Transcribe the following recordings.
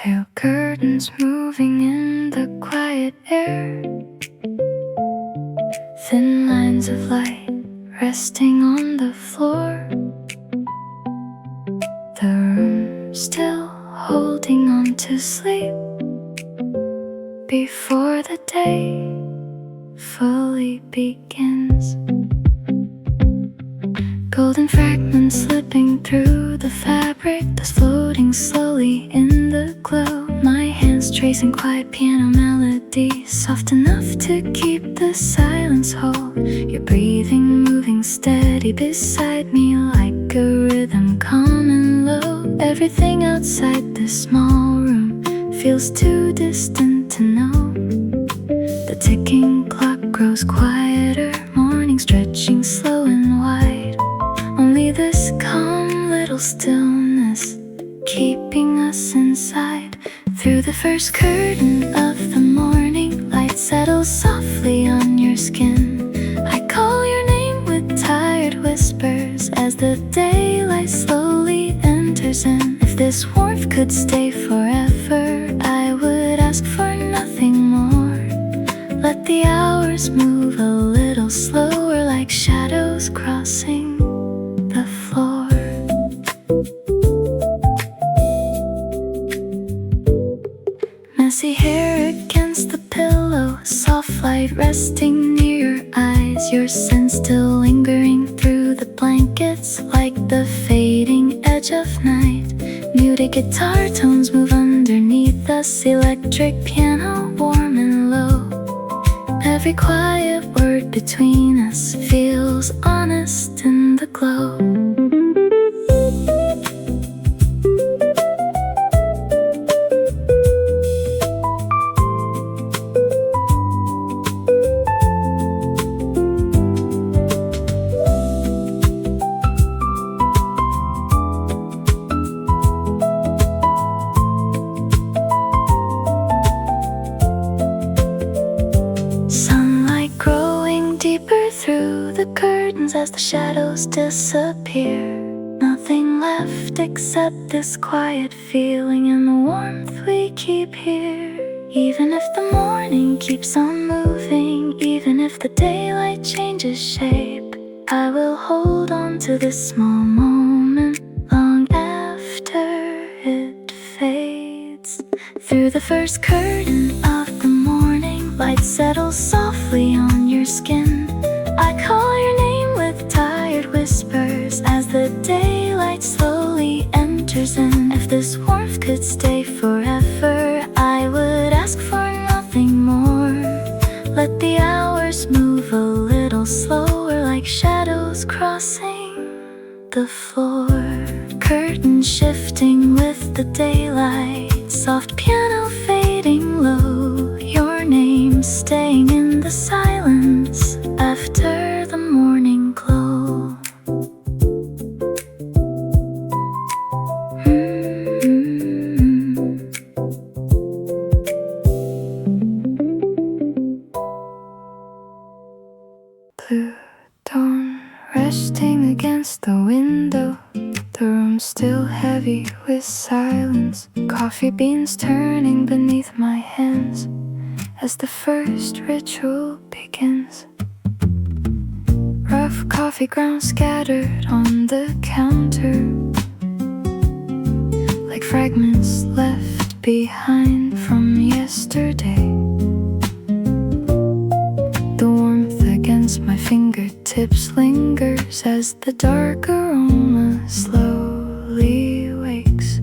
Pale curtains moving in the quiet air, thin lines of light resting on the floor. The room still holding on to sleep before the day fully begins. Golden fragments slipping through the fabric that's floating slowly in the glow. My hands tracing quiet piano melodies, soft enough to keep the silence whole. Your breathing moving steady beside me like a rhythm calm and low. Everything outside this small room feels too distant to know. The ticking clock grows quieter, morning stretching slow and wide. Only this calm little stillness keeping us inside. Through the first curtain of the morning, light settles softly on your skin. I call your name with tired whispers as the daylight slowly enters in. If this warmth could stay forever, I would ask for nothing more. Let the hours move a little slower, like shadows crossing the floor. Messy hair against the pillow, soft light resting near your eyes. Your scent still lingering through the blankets like the fading edge of night. Muted guitar tones move underneath us, electric piano warm and low. Every quiet word between us feels honest in the glow. Through the curtains as the shadows disappear. Nothing left except this quiet feeling and the warmth we keep here. Even if the morning keeps on moving, even if the daylight changes shape, I will hold on to this small moment long after it fades. Through the first curtain of the morning, light settles softly on your skin. I call your name with tired whispers as the daylight slowly enters in. If this warmth could stay forever, I would ask for nothing more. Let the hours move a little slower, like shadows crossing the floor. Curtains shifting with the daylight, soft piano fading low. Your name staying in the silence after the morning glow. Blue dawn resting against the window, the room still heavy with silence. Coffee beans turning beneath my hands as the first ritual begins. Rough coffee grounds scattered on the counter, like fragments left behind from yesterday. The warmth against my fingertips lingers as the dark aroma slowly wakes.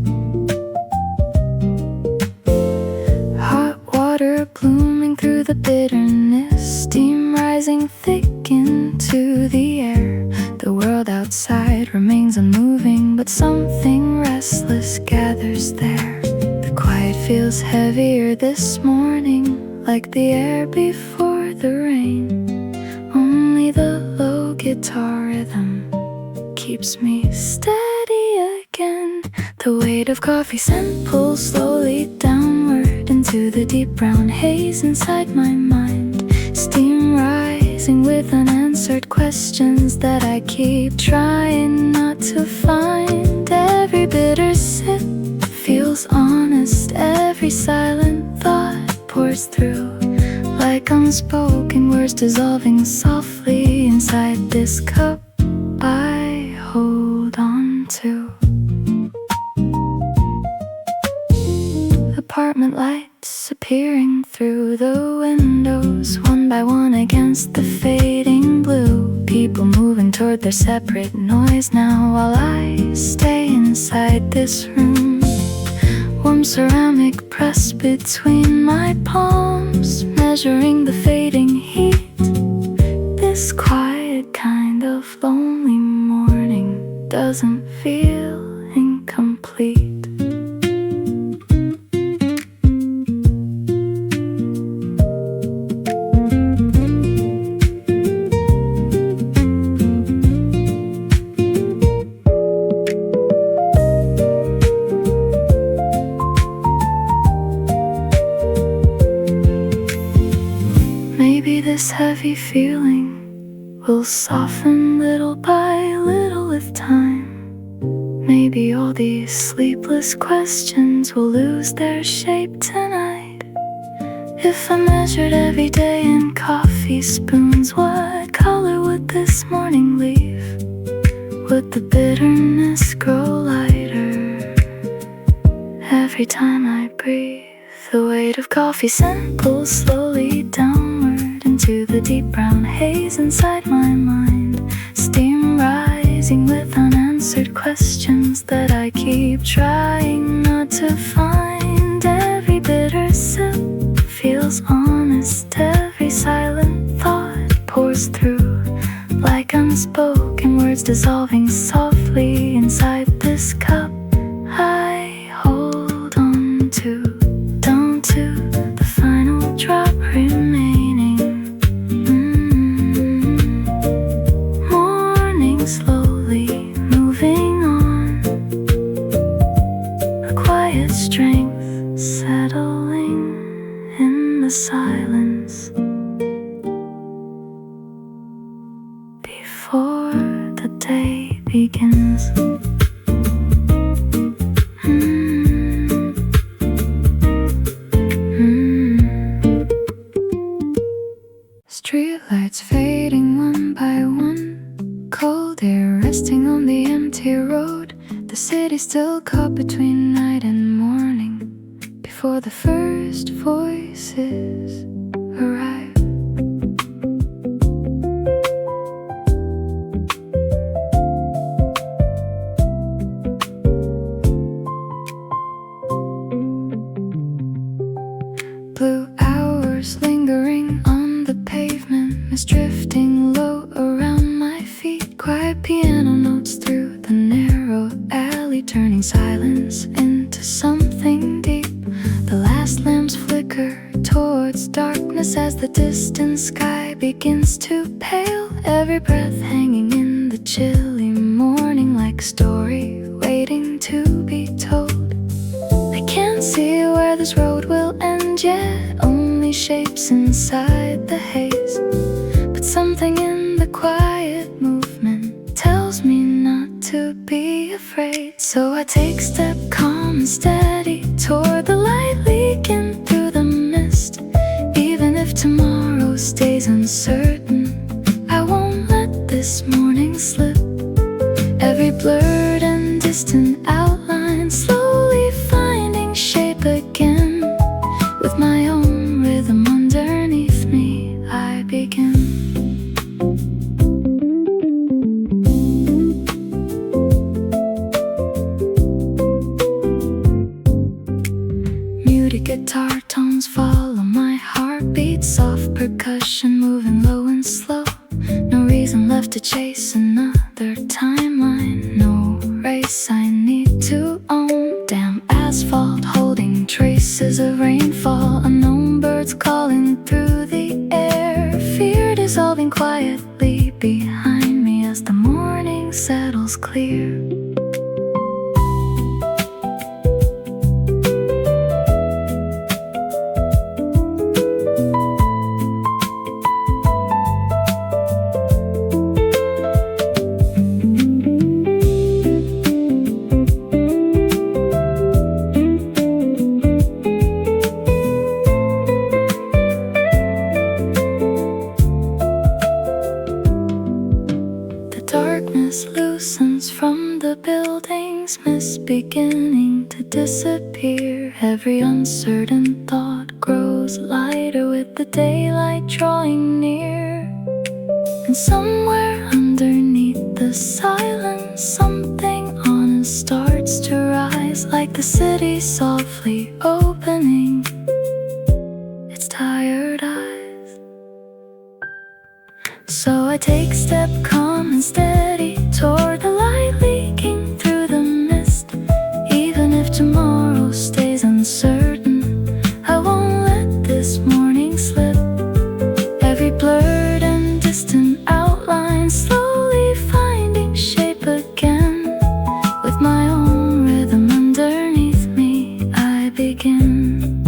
Hot water blooming through the bitterness, steam rising thick into the air. The world outside remains unmoving, but something restless gathers there. The quiet feels heavier this morning, like the air before the rain. Only the low guitar rhythm keeps me steady again. The weight of coffee scent pulls slowly downward into the deep brown haze inside my mind. Steam rising with unanswered questions that I keep trying not to find. Every bitter sip feels honest. Every silent thought pours through like unspoken words dissolving softly inside this cup I hold on to. Apartment lights appearing through the windows, one by one against the fading blue. People moving toward their separate noise now, while I stay inside this room. Warm ceramic pressed between my palms, measuring the fading heat. This quiet kind of lonely morning doesn't feel incomplete. This heavy feeling will soften little by little with time. Maybe all these sleepless questions will lose their shape tonight. If I measured every day in coffee spoons, what color would this morning leave? Would the bitterness grow lighter every time I breathe? The weight of coffee scent pulls slowly downward into the deep brown haze inside my mind. Steam rising with unanswered questions that I keep trying not to find. Every bitter sip feels honest. Every silent thought pours through like unspoken words dissolving softly inside this cup I hold on to. Down to the final drop remaining. Slowly moving on, a quiet strength settling in the silence before the day begins. Streetlights fading one by one, cold air resting on the empty road. The city still caught between night and morning before the first voices arrive. Blue hours lingering on the pavement, mist drifting low around my feet. Quiet piano notes through the narrow alley, turning silence into something deep. The last lamps flicker towards darkness as the distant sky begins to pale. Every breath hanging in the chilly morning like a story waiting to be told. I can't see where this road will end yet, only shapes inside the haze. But something in the quiet movement tells me not to be afraid. So I take step calm and steady toward the light leaking through the mist. Even if tomorrow stays uncertain, I won't let this morning slip. Every blurred and distant outline slowly finding shape again. With my own rhythm underneath me, I begin. Muted guitar tones follow my heartbeat, soft percussion moving low and slow. No reason left to chase another timeline, no race I need to own. Damn asphalt holding traces of rainfall, unknown birds calling through the air. Fear dissolving quietly behind me as the morning settles clear. fear. Every uncertain thought grows lighter with the daylight drawing near. And somewhere underneath the silence, something honest starts to rise, like the city softly opening its tired eyes. So I take step calm and steady toward the light leaking through the mist. Even if tomorrow stays uncertain, I won't let this morning slip. Every blurred and distant outline slowly finding shape again. With my own rhythm underneath me, I begin.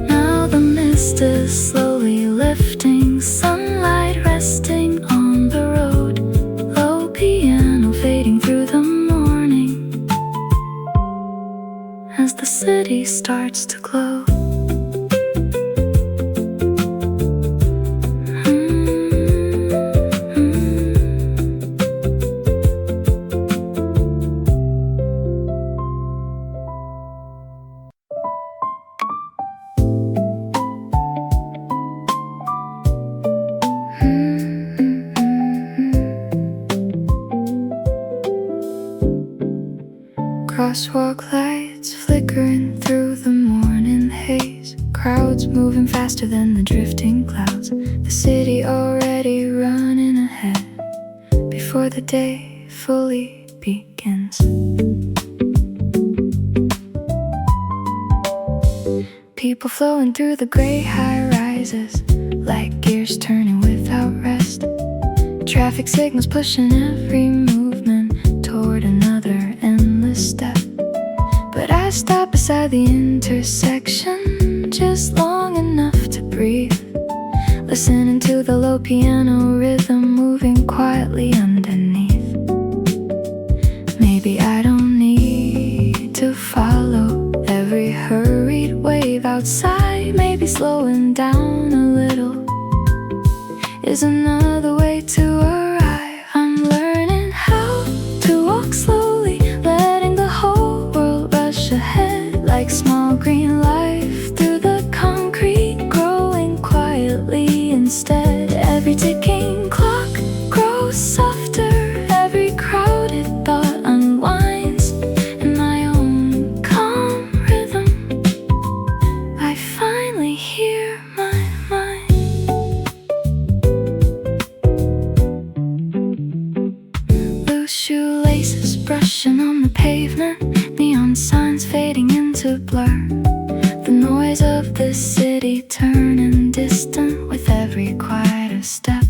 Now the mist is slowly lifting, sunlight resting on the road, low piano fading through the morning as the city starts to glow. Crosswalk lights flickering through the morning haze, crowds moving faster than the drifting clouds, the city already running ahead before the day fully begins. People flowing through the gray high-rises, like gears turning without rest. Traffic signals pushing every movement toward another endless step. But I stop beside the intersection just long enough to breathe, listening to the low piano rhythm moving quietly underneath. Maybe I don't need to follow every hurried wave outside. Maybe slowing down a little is another way to arrive. I'm learning how to walk slowly, letting the whole world rush ahead, like small green life through the concrete, growing quietly instead. Every ticking clock grows softer, every crowded thought unwinds in my own calm rhythm. I finally hear my mind. Loose shoelaces brushing on the pavement, neon signs fading into blur. The noise of the city turning distant with every quieter step.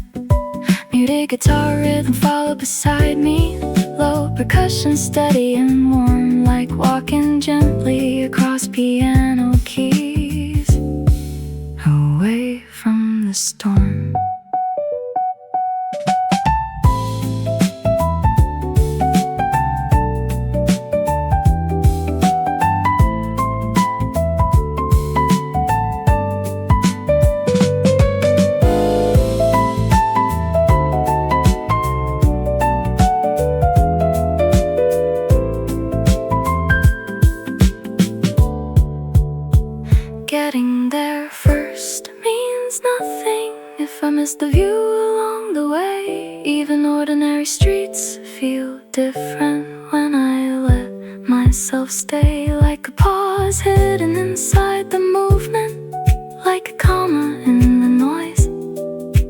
Muted guitar rhythm follow beside me, low percussion steady and warm, like walking gently across piano keys, away from the storm. Getting there first means nothing if I miss the view along the way. Even ordinary streets feel different when I let myself stay, like a pause hidden inside the movement, like a comma in the noise.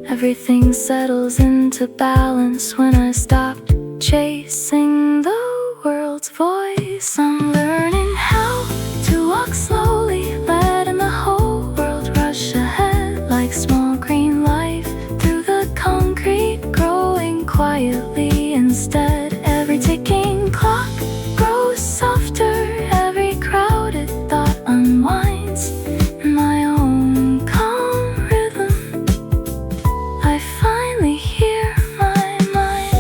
Everything settles into balance when I stopped chasing the world's voice. I'm learning how to walk slowly, letting the whole world rush ahead, like small green life through the concrete, growing quietly instead. Every ticking clock grows softer, every crowded thought unwinds in my own calm rhythm. I finally hear my mind.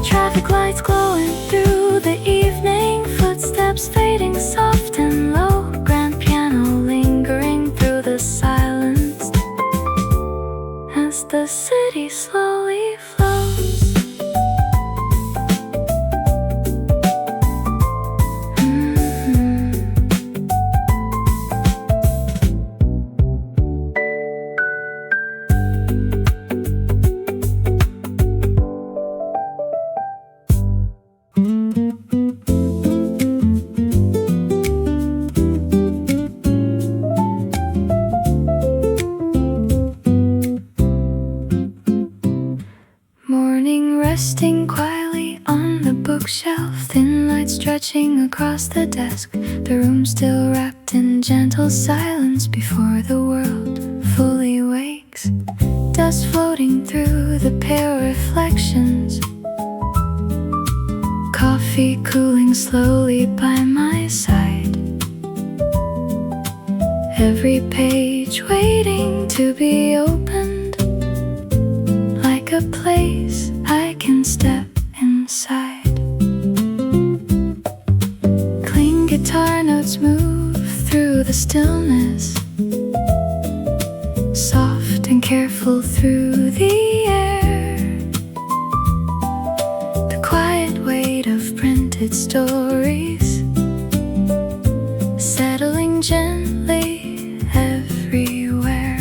Traffic lights glowing through the evening, footsteps fading soft and low, grand piano lingering through the silence as the city slowly flows. across the desk, the room still wrapped in gentle silence before the world fully wakes. Dust floating through the pale reflections, coffee cooling slowly by my side, every page waiting to be opened, like a place I can step inside. Clean guitar notes move through the stillness, soft and careful through the air. The quiet weight of printed stories settling gently everywhere.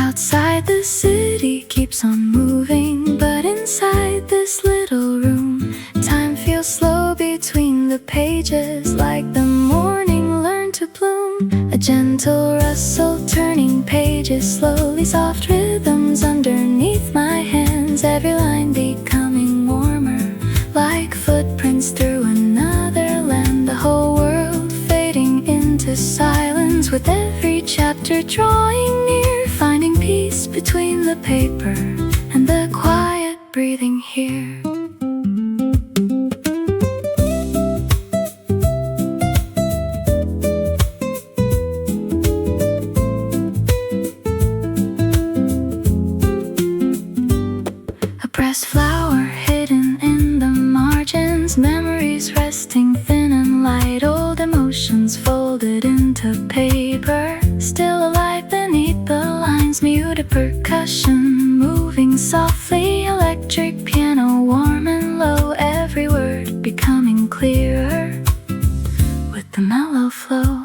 Outside the city keeps on moving, but inside this little room time feels slow between the pages, like the morning learned to bloom. A gentle rustle turning pages slowly, soft rhythms underneath my hands, every line becoming warmer, like footprints through another land. The whole world fading into silence, with every chapter drawing near, finding peace between the paper and the quiet breathing here. Pressed flower hidden in the margins, memories resting thin and light, old emotions folded into paper, still alive beneath the lines. Muted percussion moving softly, electric piano warm and low, every word becoming clearer with the mellow flow.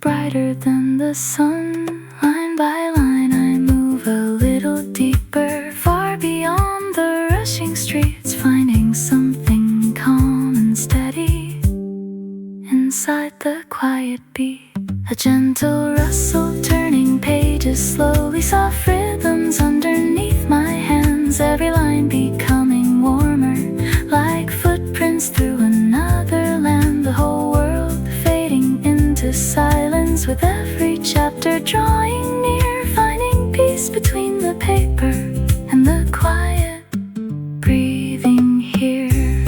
Brighter than the sun, line by line I move a little deeper, far beyond the rushing streets, finding something calm and steady inside the quiet beat. A gentle rustle turning pages slowly, soft rhythms underneath my hands, every line becoming warmer, like footprints through another land. The whole world fading into silence, with every chapter drawing near, finding peace between the paper and the quiet breathing here.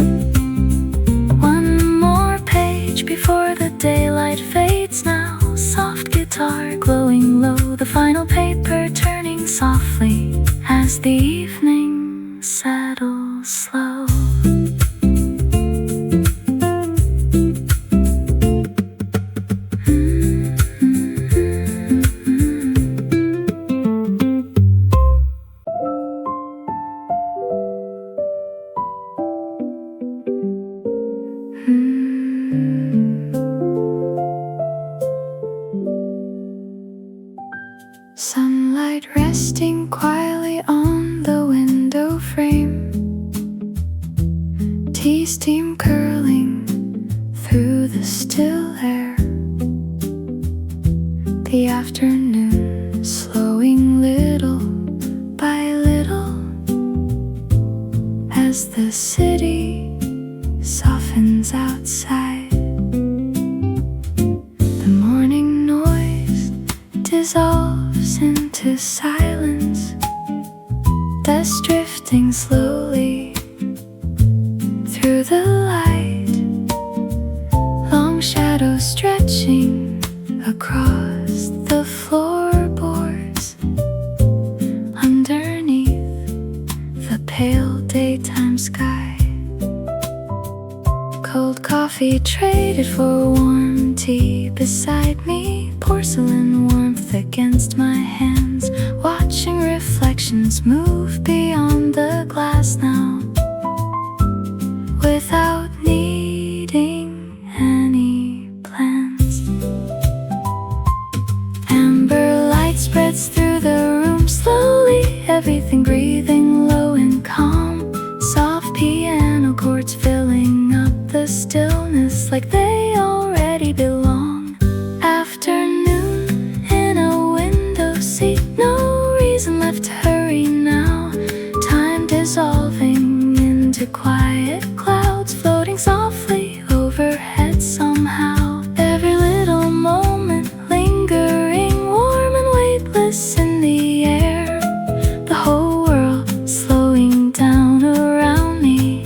One more page before the daylight fades now, soft guitar glowing low, the final paper turning softly as the evening settles slow. Sunlight resting quietly on the window frame, tea steam curling through the still air. The afternoon slowing little by little, as the city softens outside. The morning noise dissolves into silence, dust drifting slowly through the light, long shadows stretching across the floorboards underneath the pale daytime sky. Cold coffee traded for warm tea beside me, porcelain warmth against my hands, watching reflections move beyond the glass now. without needing any plans. Amber light spreads through the room slowly, everything breathing low and calm. Soft piano chords filling up the stillness like they already belong. Afternoon in a window seat, no reason left to hurry now. Time dissolving into quiet clouds floating softly overhead somehow. Every little moment lingering warm and weightless in the air. The whole world slowing down around me,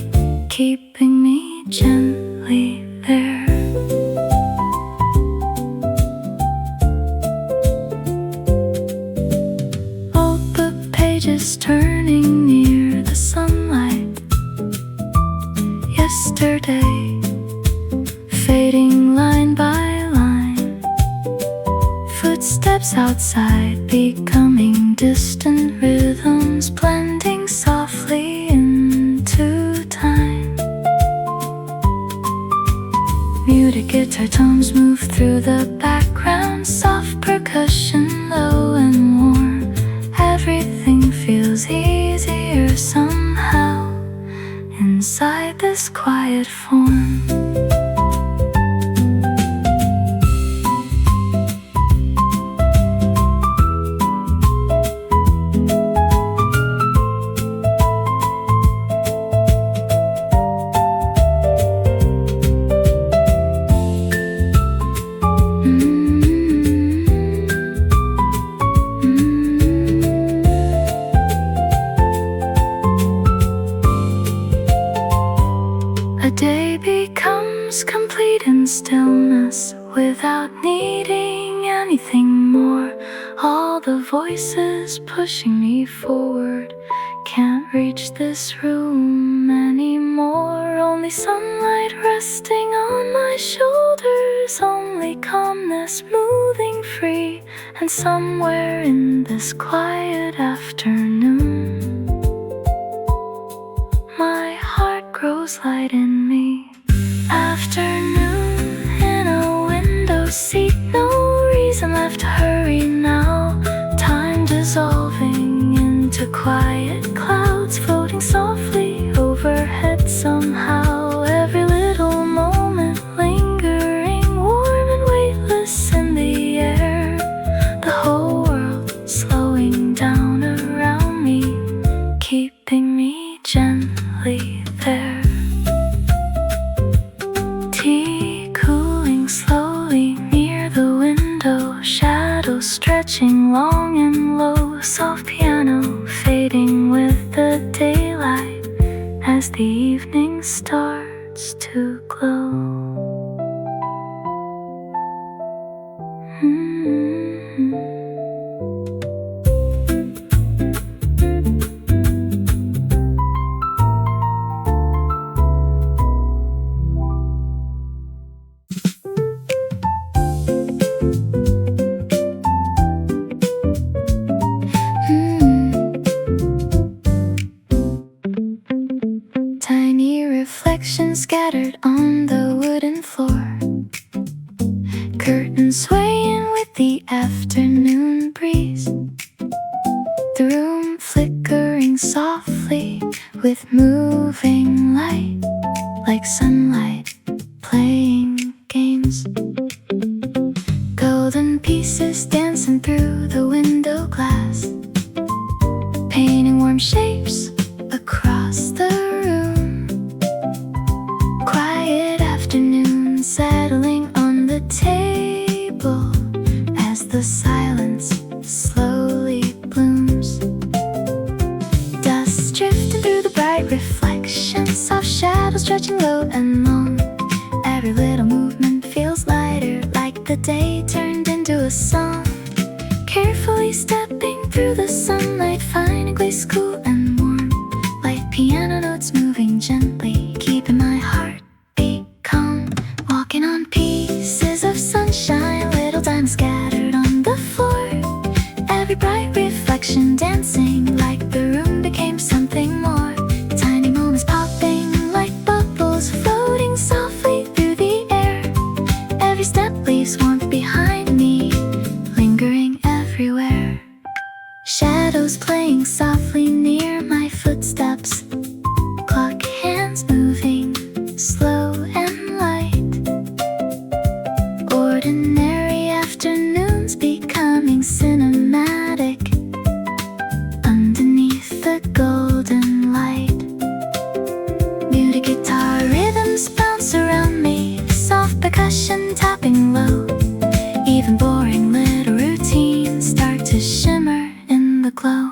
keeping me gently there. Old book pages turning near the sunlight. Yesterday, fading line by line. Footsteps outside becoming distant rhythms blending softly into time. Muted guitar tones move through the background, soft percussion low and warm. Everything feels easier somehow inside this quiet form. A day becomes complete in stillness without needing anything more. All the voices pushing me forward can't reach this room anymore. Only sunlight resting on my shoulders, only calmness moving free. And somewhere in this quiet afternoon, my heart grows light in me. Afternoon in a window seat, no reason left to hurry now. Time dissolving into quiet clouds floating softly overhead somehow. Every little moment lingering warm and weightless in the air. The whole world slowing down around me, keeping me gently there. Tea cooling slowly near the window, shadows stretching long and low. Soft piano fading with the daylight as the evening starts to glow. Tiny reflections scattered on the wooden floor, curtains swaying with the afternoon breeze. The room flickering softly with moving light, like sunlight playing games. Golden pieces dancing through the window glass, painting warm shapes across the room. Quiet afternoon settling on the table as the silence slowly blooms. Dust drifting through the bright reflections, soft shadows stretching low and long. Every little movement feels lighter, like the day turned into a song. Carefully stepping through the sunlight, finding place cool and warm. Light piano notes moving gently, keeping my heart beat calm. Walking on pieces of sunshine, little diamonds scattered on the floor. Every bright reflection dancing like the room became something more. Tiny moments popping like bubbles, slow and light. Ordinary afternoons becoming cinematic underneath the golden light. Muted guitar rhythms bounce around me, soft percussion tapping low. Even boring little routines start to shimmer in the glow.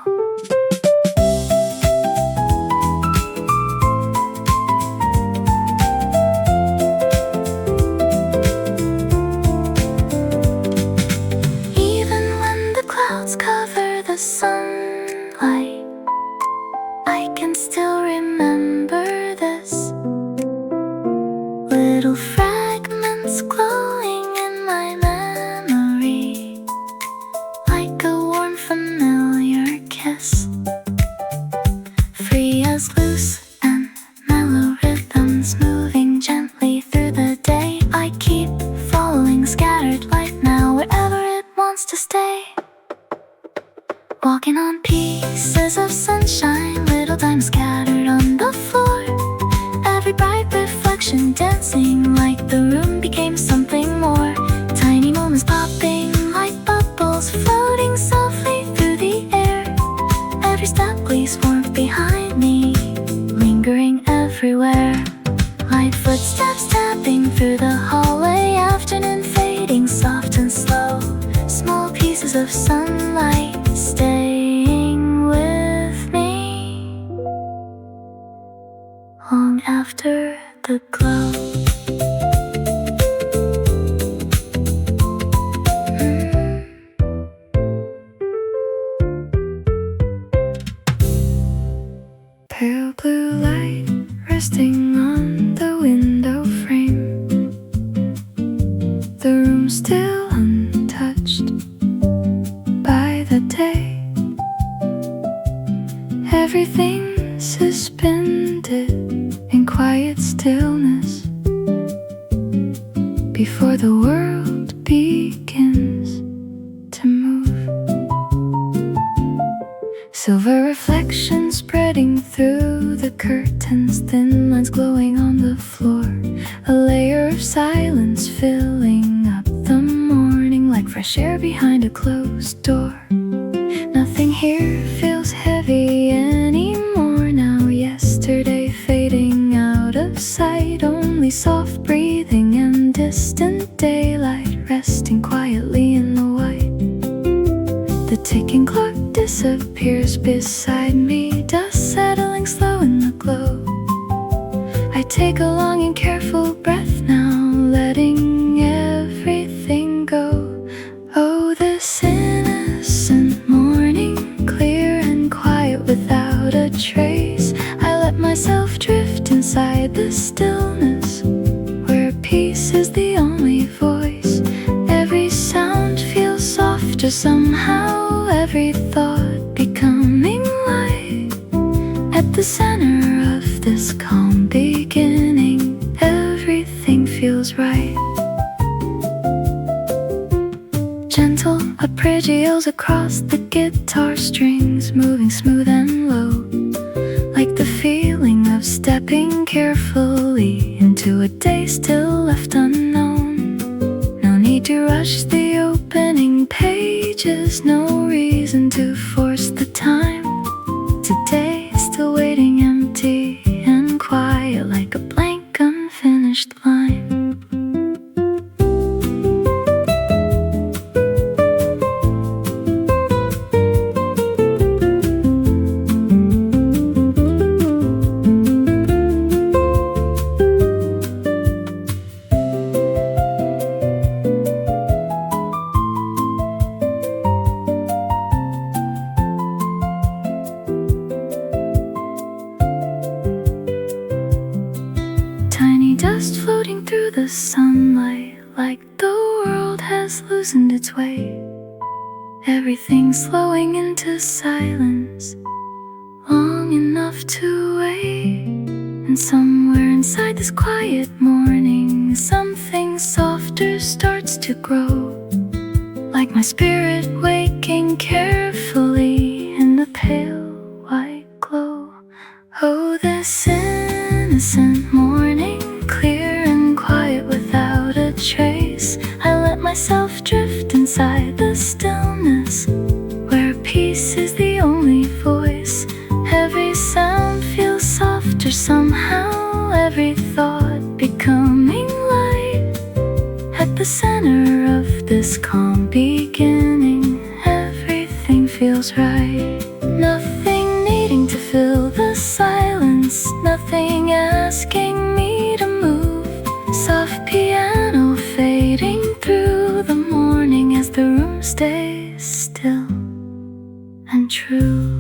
Even when the clouds cover the sunlight, I can still remember this. Little fragments glowing in my memory, like a warm familiar kiss. Free as loose and mellow rhythms moving gently through the day. I keep following scattered light now wherever it wants to stay. Walking on pieces of sunshine, little diamonds scattered on the floor. Every bright reflection dancing like the room became something more. Tiny moments popping like bubbles floating softly through the air. Every step leaves warmth behind me, lingering everywhere. Light footsteps tapping through the hallway, afternoon fading soft and slow. Small pieces of sunlight staying with me long after the glow. Pale blue light resting on the window frame. The room still untouched by the day. Everything suspended in quiet stillness before the world begins to move. Silver reflections spreading through the curtains, thin lines glowing on the floor. A layer of silence filling up the morning like fresh air behind a closed door. Nothing here feels heavy anymore now. Yesterday fading out of sight, only soft breathing and distant daylight resting quietly in the white. The ticking clock disappears beside me, dust settling slow in the glow. I take a long and careful breath now, letting everything go. Oh, this innocent morning, clear and quiet without a trace. I let myself drift inside the stillness, where peace is the only voice. Every sound feels softer somehow, every thought becoming light. At the center of this calm beginning, everything feels right. Gentle arpeggios across the guitar strings, moving smooth and low, like the feeling of stepping carefully into a day still left unknown. No need to rush the opening pages, no reason to force the time. Today is still waiting empty and quiet like a blank unfinished line. Dust floating through the sunlight, like the world has loosened its weight. Everything slowing into silence, long enough to wait. And somewhere inside this quiet morning, something softer starts to grow, like my spirit waking carefully in the pale white glow. Oh, this innocent morning, every thought becoming light. At the center of this calm beginning, everything feels right. Nothing needing to fill the silence, nothing asking me to move. Soft piano fading through the morning as the room stays still and true.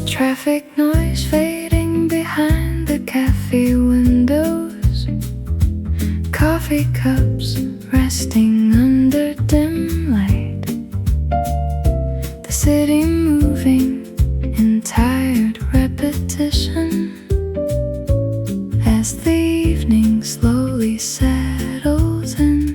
Traffic noise fading behind the cafe windows. Coffee cups resting under dim light. The city moving in tired repetition as the evening slowly settles in.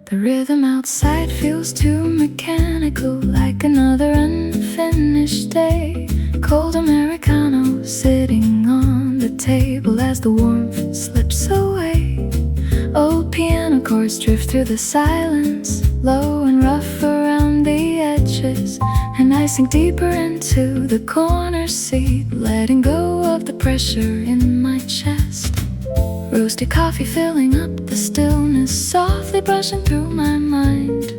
The rhythm outside feels too mechanical, like another unfinished day. Cold Americano sitting on the table as the warmth slips away. Old piano chords drift through the silence, low and rough around the edges. And I sink deeper into the corner seat, letting go of the pressure in my chest. Roasted coffee filling up the stillness, softly brushing through my mind,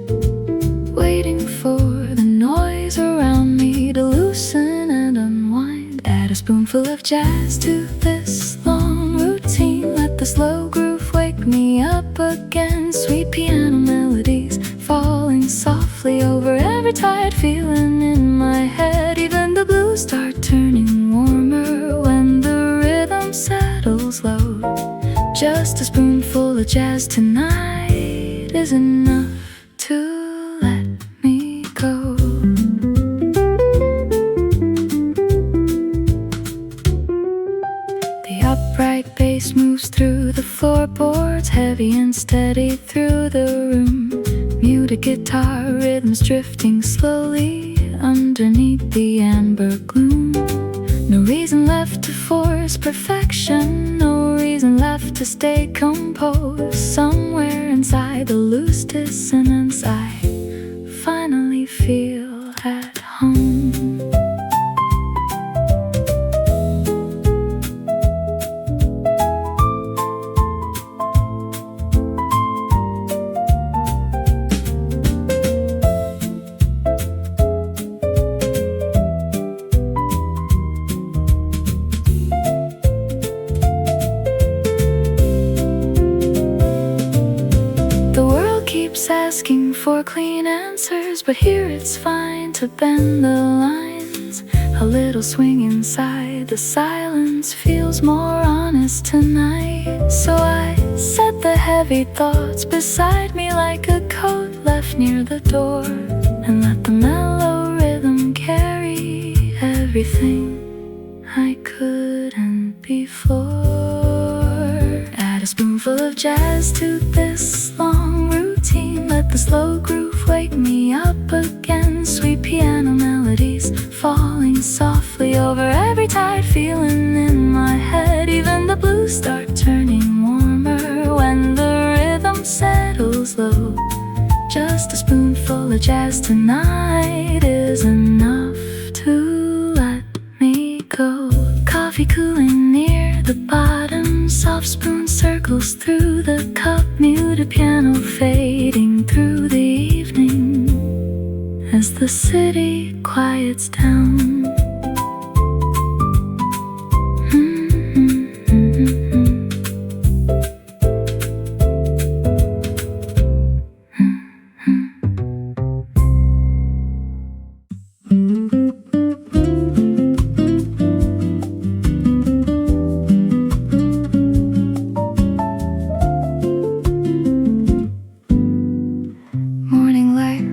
waiting for the noise around me to loosen and unwind. Add a spoonful of jazz to this long routine, let the slow groove wake me up again. Sweet piano melodies falling softly over every tired feeling in my head. Even the blues start turning warmer when the rhythm settles low. Just a spoonful of jazz tonight is enough to let me go. The upright bass moves through the floorboards, heavy and steady through the room. Muted guitar rhythms drifting slowly underneath the amber gloom. No reason left to force perfection, no reason left to stay composed. Somewhere inside the loose dissonance, I finally feel at home. Asking for clean answers, but here it's fine to bend the lines. A little swing inside the silence feels more honest tonight. So I set the heavy thoughts beside me like a coat left near the door, and let the mellow rhythm carry everything I couldn't before. Add a spoonful of jazz to this long routine, let the slow groove wake me up again. Sweet piano melodies falling softly over every tired feeling in my head. Even the blues start turning warmer when the rhythm settles low. Just a spoonful of jazz tonight is enough to let me go. Coffee cooling near the bottom, soft spoon circles through the cup. Muted piano fading through the evening as the city quiets down.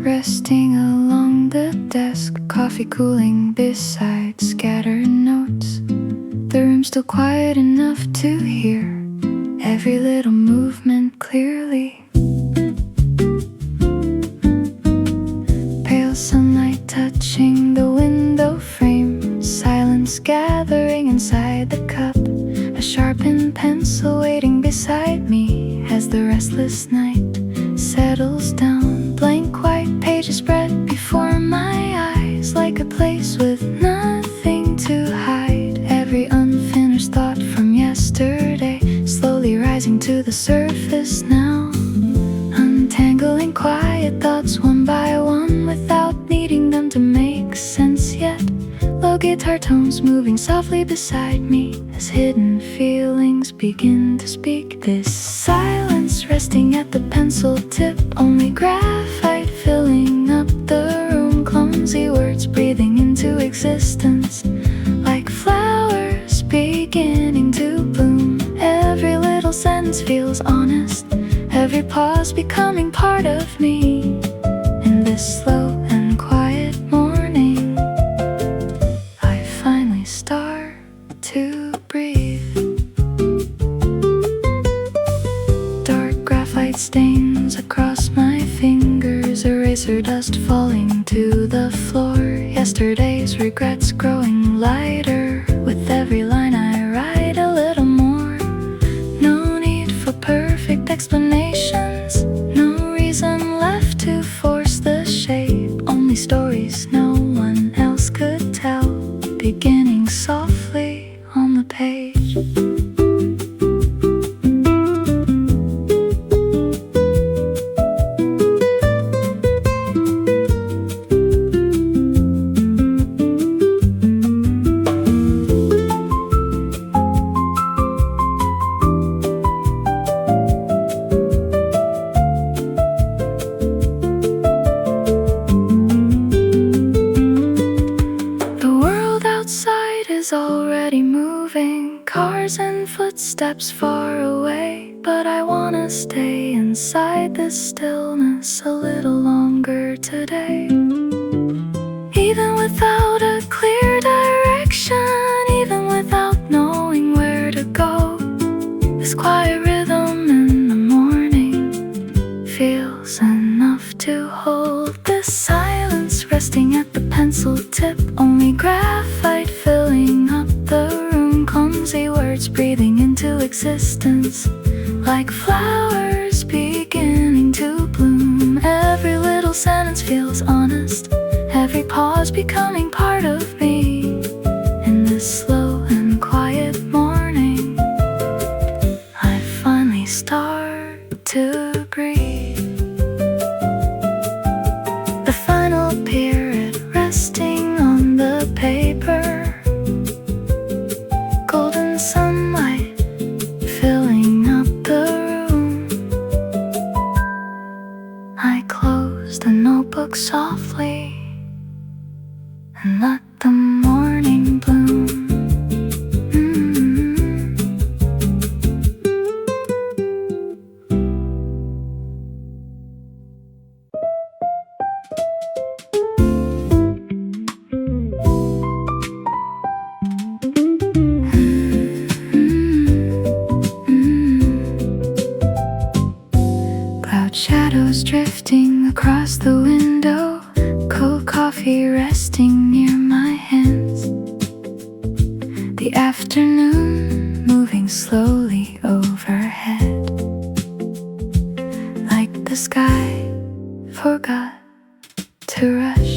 Resting along the desk, coffee cooling beside scattered notes. The room's still quiet enough to hear every little movement clearly. gathering inside the cup, a sharpened pencil waiting beside me as the restless night settles down. Blank white pages spread before my eyes, like a place with nothing to hide. Every unfinished thought from yesterday slowly rising to the surface now, untangling quiet thoughts one by one without needing them to make sense yet. Low guitar tones moving softly beside me as hidden feelings begin to speak. This silence resting at the pencil tip, only graphite filling up the room. Clumsy words breathing into existence, like flowers beginning to bloom. Every little sentence feels honest, every pause becoming part of me. In this slow and quiet morning, I finally start to breathe. Dark graphite stains across my fingers, eraser dust falling to the floor. Yesterday's regrets growing lighter, with every line I write a little more. No need for perfect explanations, no reason left to force the shape. Only stories no one else could tell, beginning softly on the page. Already moving, cars and footsteps far away, but I wanna stay inside this stillness a little longer today. Even without a clear direction, even without knowing where to go, this quiet rhythm in the morning feels enough to hold. This silence resting at the pencil tip, only graphite filling up the room. Clumsy words breathing into existence, like flowers beginning to bloom. Every little sentence feels honest, every pause becoming part of me. In this slow and quiet morning, I finally start to breathe. The final period resting on the paper, golden sunlight filling up the room. I close the notebook softly and let the morning bloom. Shadows drifting across the window, cold coffee resting near my hands. The afternoon moving slowly overhead, like the sky forgot to rush.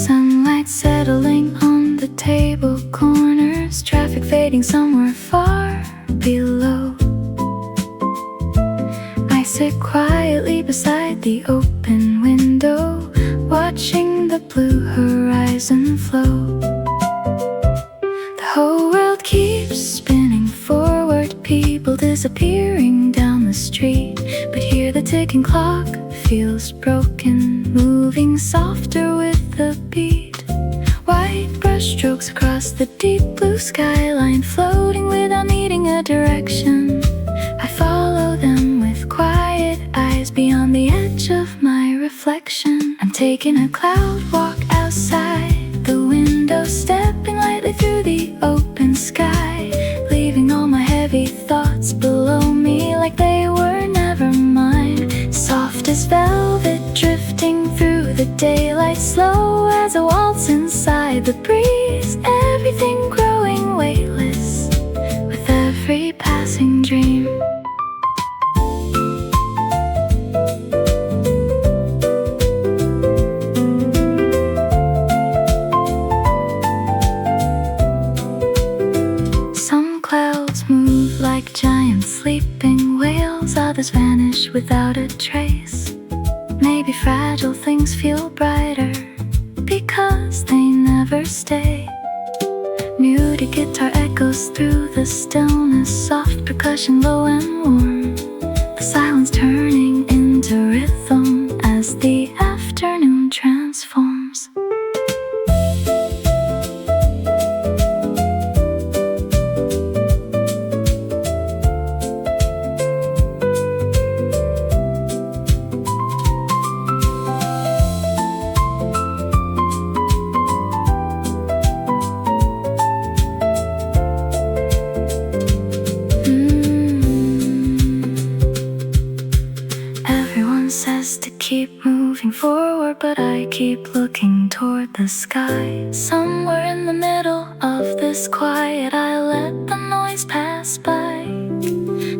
Sunlight settling on the table corners, traffic fading somewhere far below. I sit quietly beside the open window, watching the blue horizon flow. The whole world keeps spinning forward, people disappearing down the street, but here the ticking clock feels broken, moving softer with the beat. White brush strokes across the deep blue skyline, floating without needing a direction. I follow them with quiet eyes beyond the edge of my reflection. I'm taking a cloud walk outside the window, stepping lightly through the open sky, leaving all my heavy thoughts below me like they were never mine. Soft as velvet drifting through the daylight slow as I waltz inside the breeze, everything growing weightless with every passing dream. Some clouds move like giant sleeping whales, others vanish without a trace. Maybe fragile things feel brighter because they never stay. Muted guitar echoes through the stillness, soft percussion low and warm, the silence turning into rhythm as the afternoon transforms. Says to keep moving forward, but I keep looking toward the sky. Somewhere in the middle of this quiet, I let the noise pass by.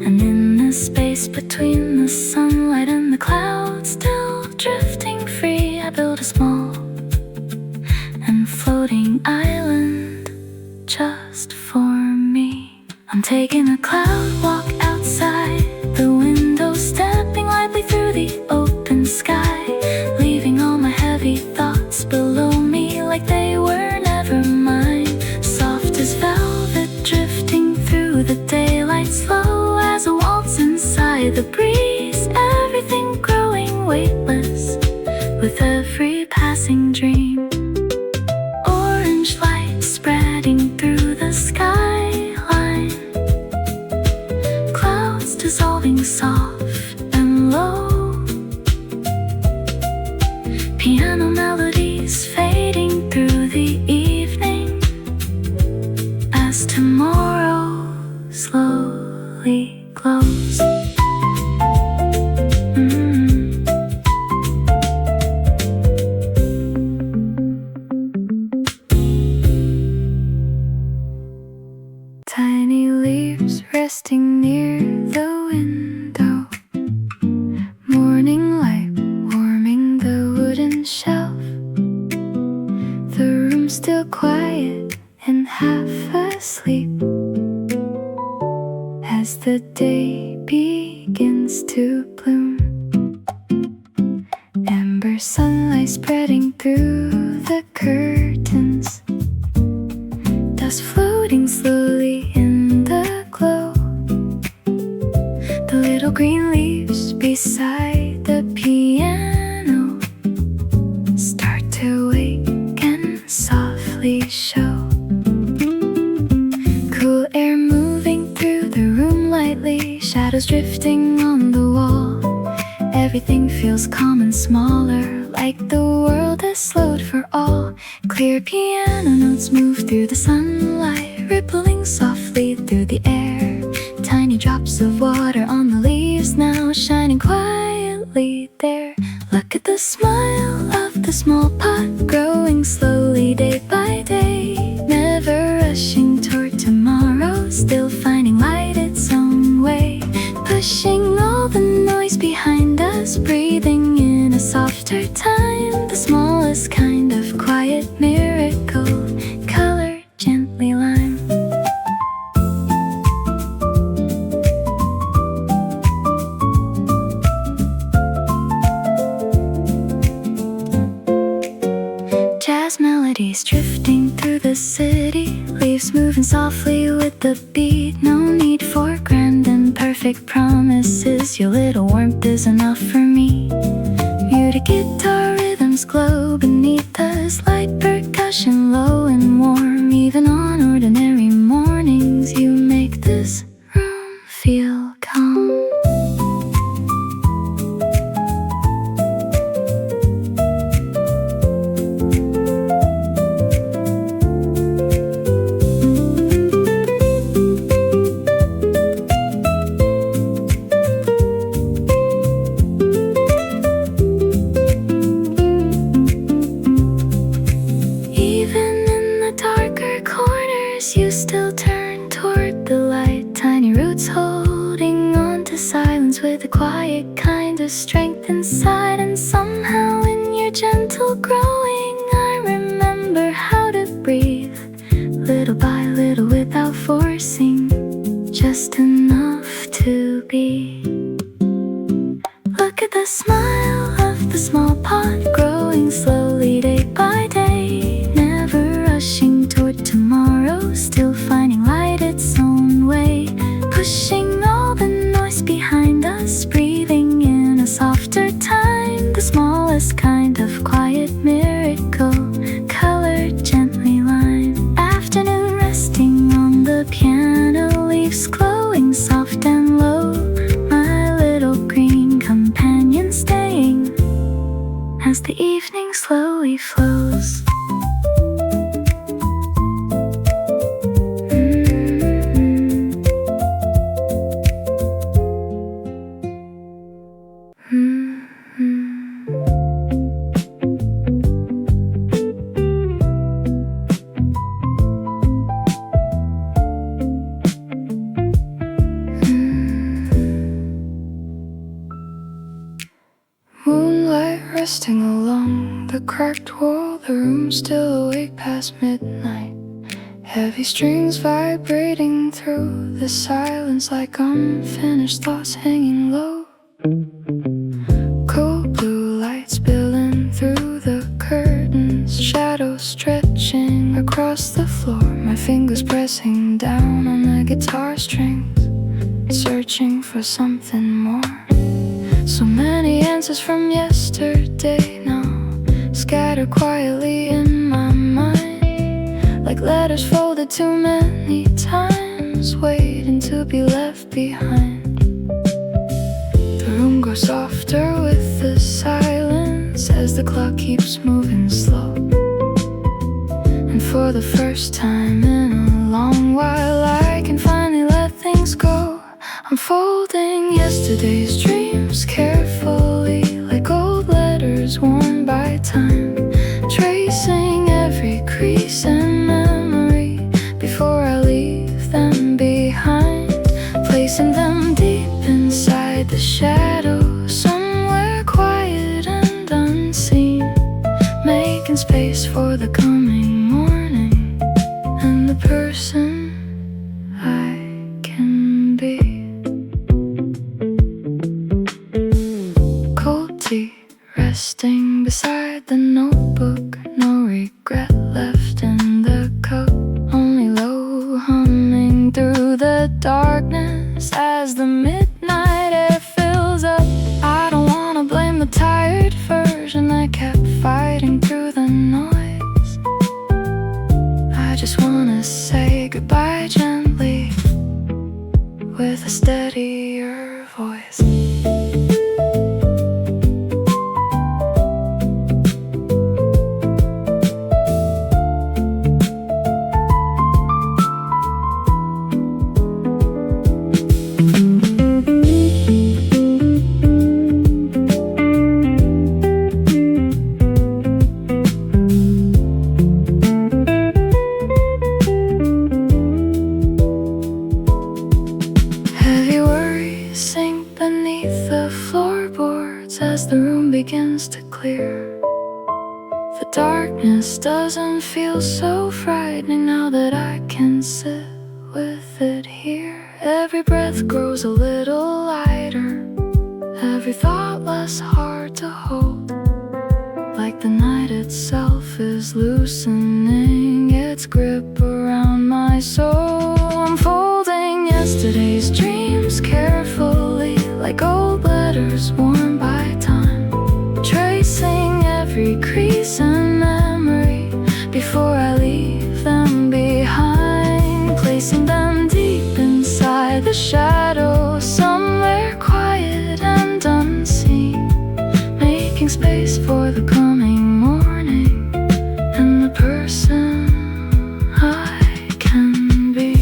And in the space between the sunlight and the clouds, still drifting free, I build a small and floating island just for me. I'm taking a cloud walk outside the window, stepping lightly through the open sky, leaving all my heavy thoughts below me like they were never mine. Soft as velvet, drifting through the daylight slow as I waltz inside the breeze, everything growing weightless with every passing dream. Orange light spreading through the skyline, clouds dissolving soft and low, piano melodies fading through the evening as tomorrow slowly glows. Tiny leaves resting near the window, morning light warming the wooden shelf. The room's still quiet and half asleep as the day begins to bloom. Amber sunlight spreading through the curtains, dust floating slowly in the glow. The little green leaves beside the piano start to wake and softly show. Cool air moving through the room lightly, shadows drifting on the wall. Everything feels calm and smaller, like the world has slowed for all. Clear piano notes move through the sunlight, rippling softly through the air. Tiny drops of water on the leaves now, shining quietly there. Look at the smile of the small pot, growing slowly day by day. Never rushing toward tomorrow, still finding light its own way. Pushing all the noise behind us, breathing in a softer time. The smallest kind of quiet miracle, color gently lime. Jazz melodies drifting through the city, leaves moving softly with the beat. No need for grand and perfect promises, your little warmth is enough for me. Muted guitar rhythms glow beneath us, light percussion low and warm. Even on ordinary mornings, you make this room feel calm. into silence with a quiet kind of strength inside. And somehow in your gentle growing I remember how to breathe, little by little without forcing, just enough to be. Look at the smile of the small pot growing slowly day by day, never rushing toward tomorrow, still finding light its own way, pushing all the noise behind us, breathing in a softer time, the smallest kind of quiet miracle, colored gently lime. Afternoon resting on the piano, leaves glowing soft and low, my little green companion staying as the evening slowly flows. Moonlight resting along the cracked wall, the room still awake past midnight, heavy strings vibrating through the silence like unfinished thoughts hanging low. Cold blue light spilling through the curtains, shadows stretching across the floor, my fingers pressing down on the guitar strings, searching for something more. So many answers from yesterday now, scattered quietly in my mind, like letters folded too many times, waiting to be left behind. The room grows softer with the silence as the clock keeps moving slow, and for the first time in a long while I can finally let things go. I'm folding yesterday's dreams carefully, like old letters worn by time, tracing every crease and memory before I leave them behind, placing them deep inside the shadow, somewhere quiet and unseen, making space for the coming morning and the person I can be. Resting beside the notebook, no regret left in the cup, only low humming through the darkness as the midnight air fills up. I don't wanna blame the tired version that kept fighting through the noise. I just wanna say goodbye gently with a steadier voice. As the room begins to clear, the darkness doesn't feel so frightening now that I can sit with it here. Every breath grows a little lighter, every thought less hard to hold, like the night itself is loosening its grip around my soul. I'm folding yesterday's dreams carefully, like old letters worn by time, tracing every crease and memory before I leave them behind, placing them deep inside the shadows, somewhere quiet and unseen, making space for the coming morning and the person I can be.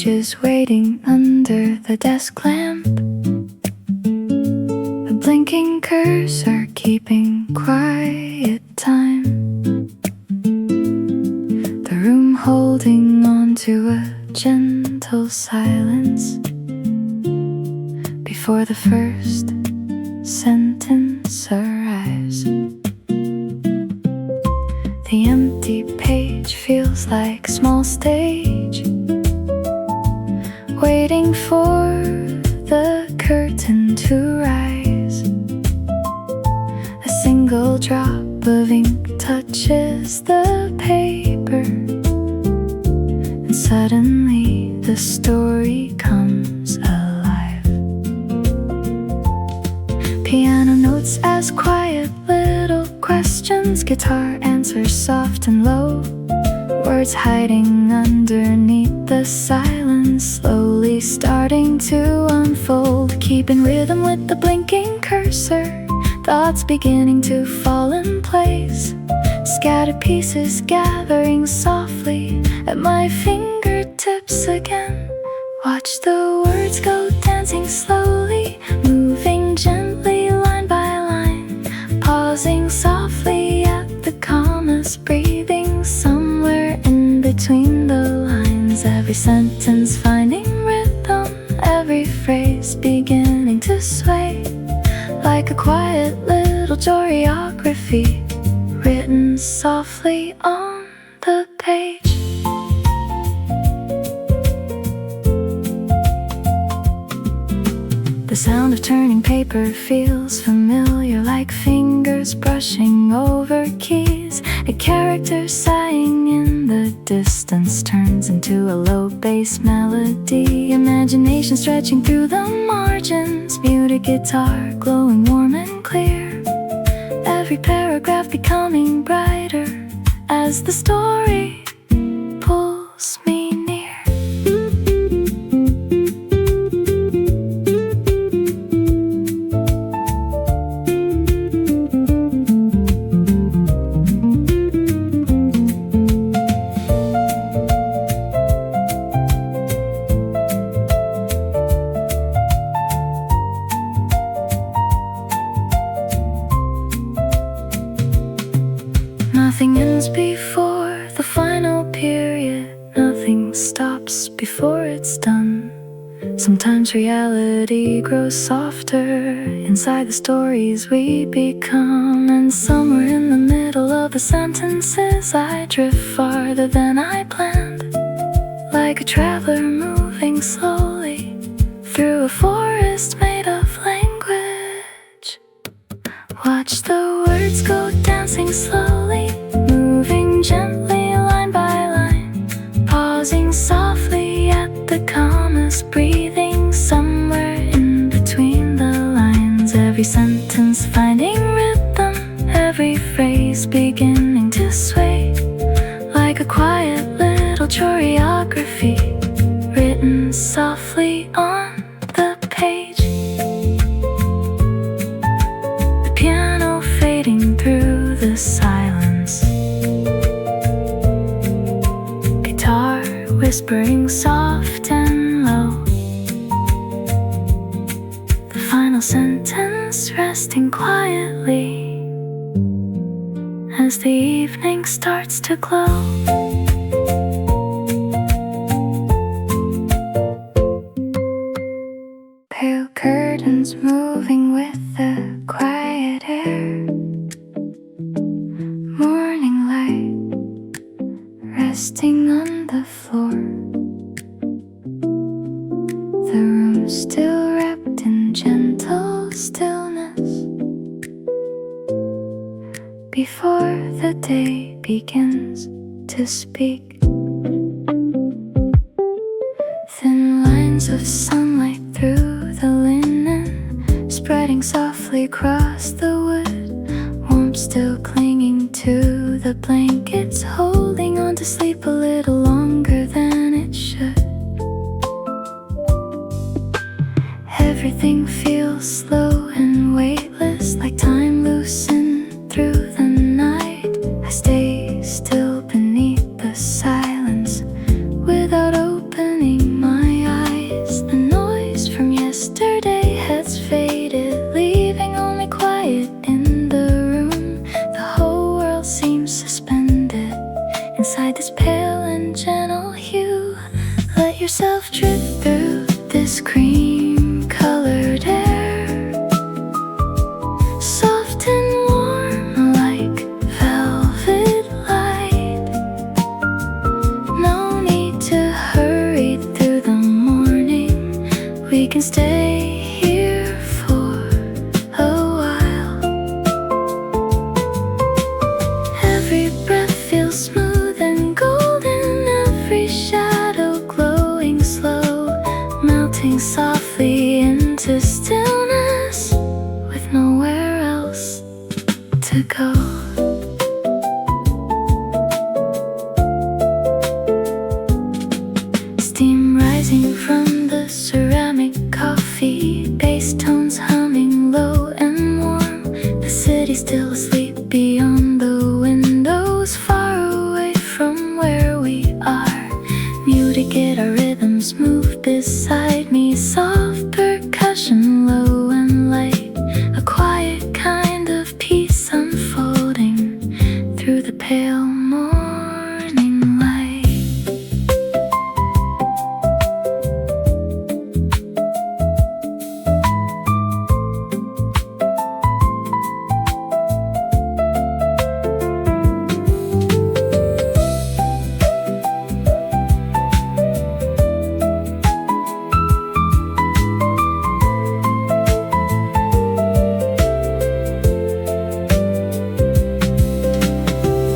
pages waiting under the desk lamp. The blinking cursor keeping quiet time. The room holding on to a gentle silence before the first sentence arrives. The empty page feels like a small stage, waiting for the curtain to rise. A single drop of ink touches the paper, and suddenly the story comes alive. Piano notes ask quiet little questions, guitar answers soft and low, words hiding underneath the silence, slowly starting to unfold, keeping rhythm with the blinking cursor, thoughts beginning to fall in place, scattered pieces gathering softly at my fingertips again. Watch the words go dancing slowly, moving gently line by line, pausing softly at the commas, breathing somewhere in between the lines. Every sentence finding rhythm, every phrase beginning to sway, like a quiet little choreography written softly on the page. The sound of turning paper feels familiar, like fingers brushing over keys. A character sighing in the distance turns into a low bass melody. Imagination stretching through the margins, muted guitar glowing warm and clear. Every paragraph becoming brighter as the story pulls me near. Nothing ends before the final period. Nothing stops before it's done. Sometimes reality grows softer inside the stories we become, and somewhere in the middle of the sentences I drift farther than I planned, like a traveler moving slowly through a forest made of language. Watch the words go dancing slowly, moving gently line by line, pausing softly at the commas, breathing somewhere in between the lines. Every sentence finding rhythm, every phrase beginning to sway, like a quiet little choreography written softly on the page. The piano fading through the silence, guitar whispering soft and low, the final sentence resting quietly as the evening starts to glow. Pale curtains moving with the quiet air, morning light resting on the floor, the room still wrapped in gentle stillness before the day begins to speak. Thin lines of sunlight through the linen, spreading softly across the wood, warmth still clinging to the blankets, holding on to sleep a little longer than it should. Everything feels slow and weightless, like time loosened through the night. I stay still beneath the silence without opening my inside this pale and gentle hue. Let yourself drift through this cream-colored air, soft and warm like velvet light. No need to hurry through the morning. We can stay here for a while. Every breath feels smooth and golden, every shadow glowing slow, melting softly into stillness with nowhere else to go. Steam rising from the ceramic coffee, bass tones humming low and warm. The city still asleep beyond the windows, far away from where we are. Muted guitar rhythms move beside me, soft percussion low and light, a quiet kind of peace unfolding through the pale morning light.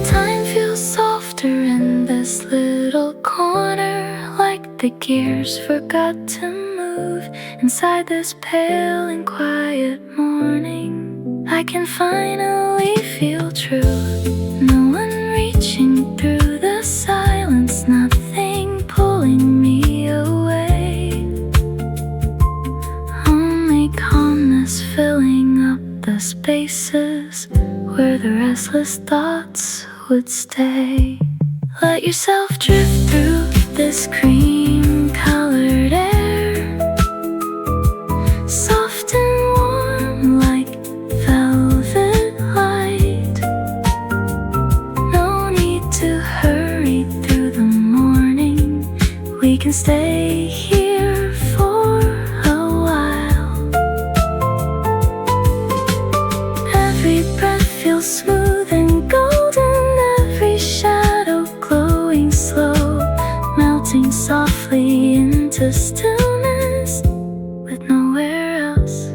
Time feels softer in this little corner, like the gears forgot to move inside this pale and quiet morning. I can finally feel true. No one reaching through the silence, nothing pulling me away. Only calmness filling up the spaces where the restless thoughts would stay. Let yourself drift through this cream-colored air, soft and warm like velvet light. No need to hurry through the morning. We can stay here for a while. Every breath feels smooth and golden, every shadow glowing slow, melting softly into stillness with nowhere else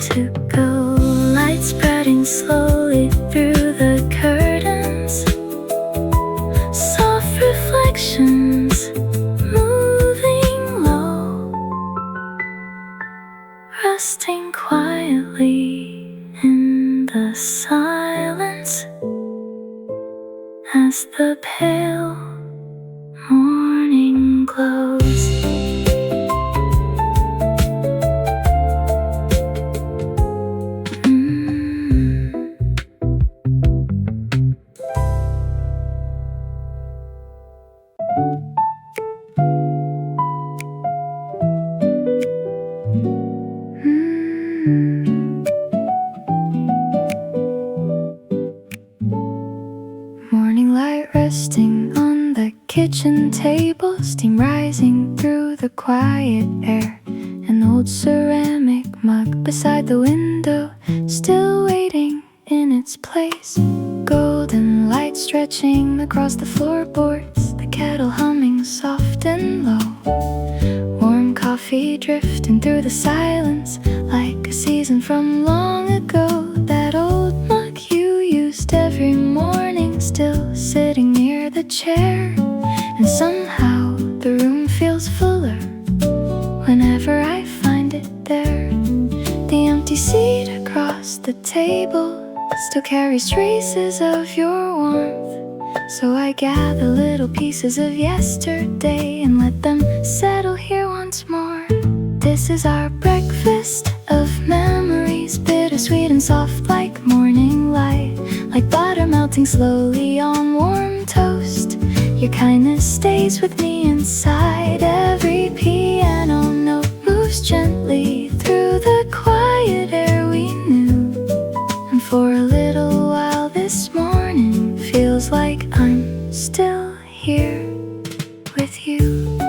to go. Light spreading slowly through the curtains, soft reflections moving low, resting quietly in the silence as the pale morning glows. Morning light resting on the kitchen table, steam rising through the quiet air. An old ceramic mug beside the window, still waiting in its place. Golden light stretching across the floorboards, the kettle humming soft and low. Warm coffee drifting through the silence like a season from long ago. That old mug you used every morning, still sitting near the chair. And somehow the room feels fuller whenever I find it there. The empty seat across the table still carries traces of your warmth, so I gather little pieces of yesterday and let them settle here once more. This is our breakfast of memories, bittersweet and soft like morning light, like butter melting slowly on warm toast. Your kindness stays with me inside. Every piano note moves gently through the quiet air we knew. And for a little while this morning feels like I'm still here with you.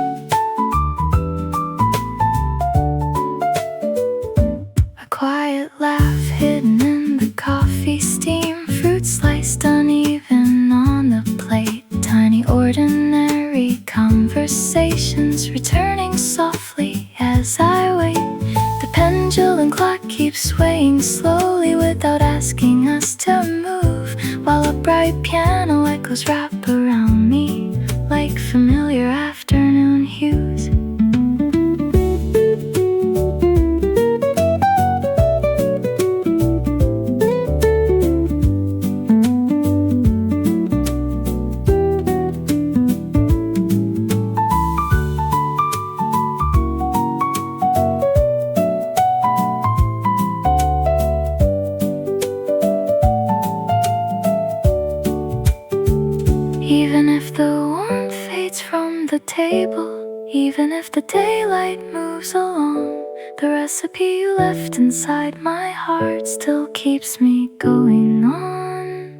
A quiet laugh hidden in the coffee steam, fruit sliced uneven on the plate, tiny ordinary conversations returning softly as I wait. The pendulum clock keeps swaying slowly without asking us to move, while a bright piano echoes wrap around me like familiar afternoon hues. Even if the warmth fades from the table, even if the daylight moves along, the recipe you left inside my heart still keeps me going on.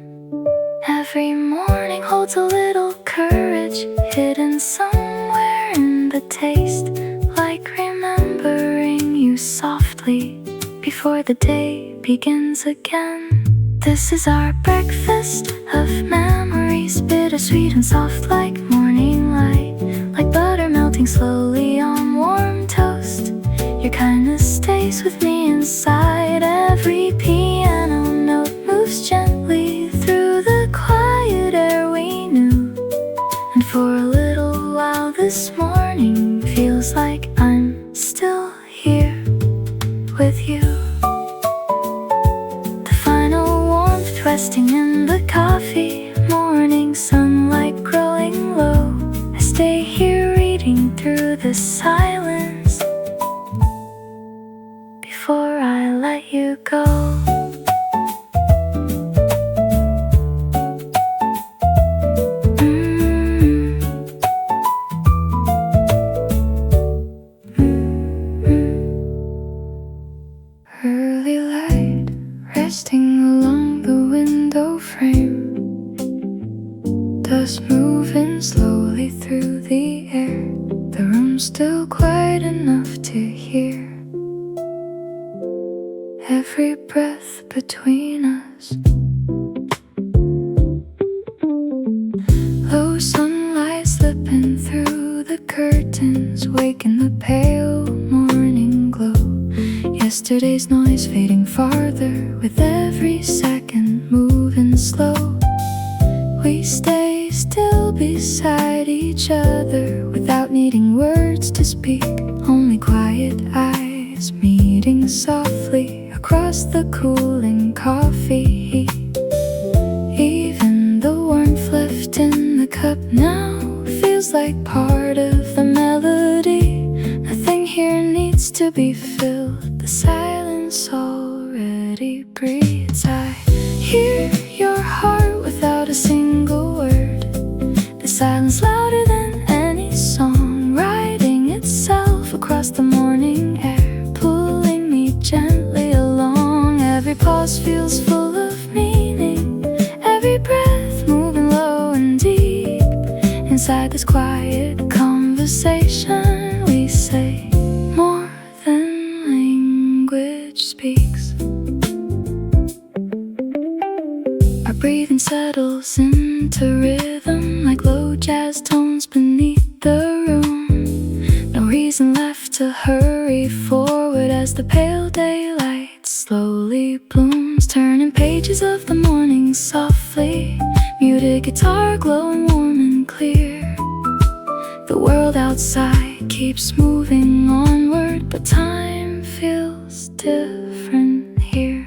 Every morning holds a little courage hidden somewhere in the taste, like remembering you softly before the day begins again. This is our breakfast of memories, bittersweet and soft like morning light, like butter melting slowly on warm toast. Your kindness stays with me inside. Every piano note moves gently through the quiet air we knew, and for a little while this morning feels like I'm still here with you. Resting in the coffee, morning sunlight growing low. I stay here reading through the silence before I let you go. Early light resting along the window frame, dust moving slowly through the air, the room still quiet enough to hear every breath between us. Low sunlight slipping through the curtains, waking the pale morning glow. Yesterday's noise fading farther with every second moving slow. We stay still beside each other without needing words to speak, only quiet eyes meeting softly across the cooling coffee heat. Even the warmth left in the cup now feels like part of the melody. Nothing here needs to be filled, the silence already breathes. I hear your heart without a single word, the silence louder than any song, writing itself across the morning air, pulling me gently along. Every pause feels full of meaning, every breath moving low and deep. Inside this quiet conversation we say more than language speaks. Our breathing settles into rhythm like low jazz tones beneath the room. No reason left to hurry forward as the pale daylight slowly blooms, turning pages of the morning softly, muted guitar glowing warm and clear. The world outside keeps moving onward, but time feels different here.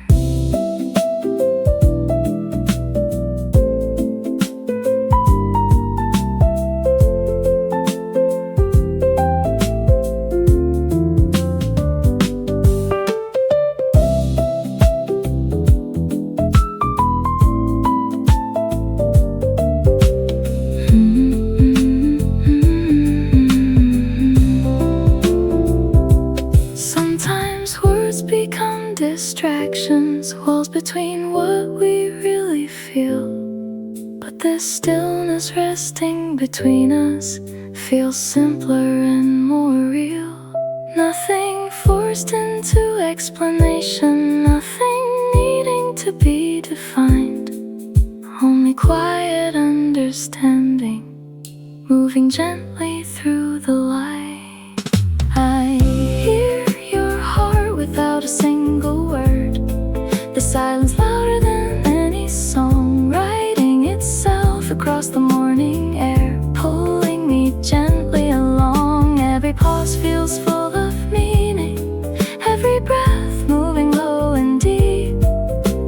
Distractions, walls between what we really feel, but this stillness stars resting between us feels simpler and more real. Nothing forced into explanation, nothing needing to be defined. Only quiet understanding, moving gently through the light. I hear your heart without a single word, the silence louder than any song, writing itself across the morning air, pulling me gently along. Every pause feels full of meaning, every breath moving low and deep.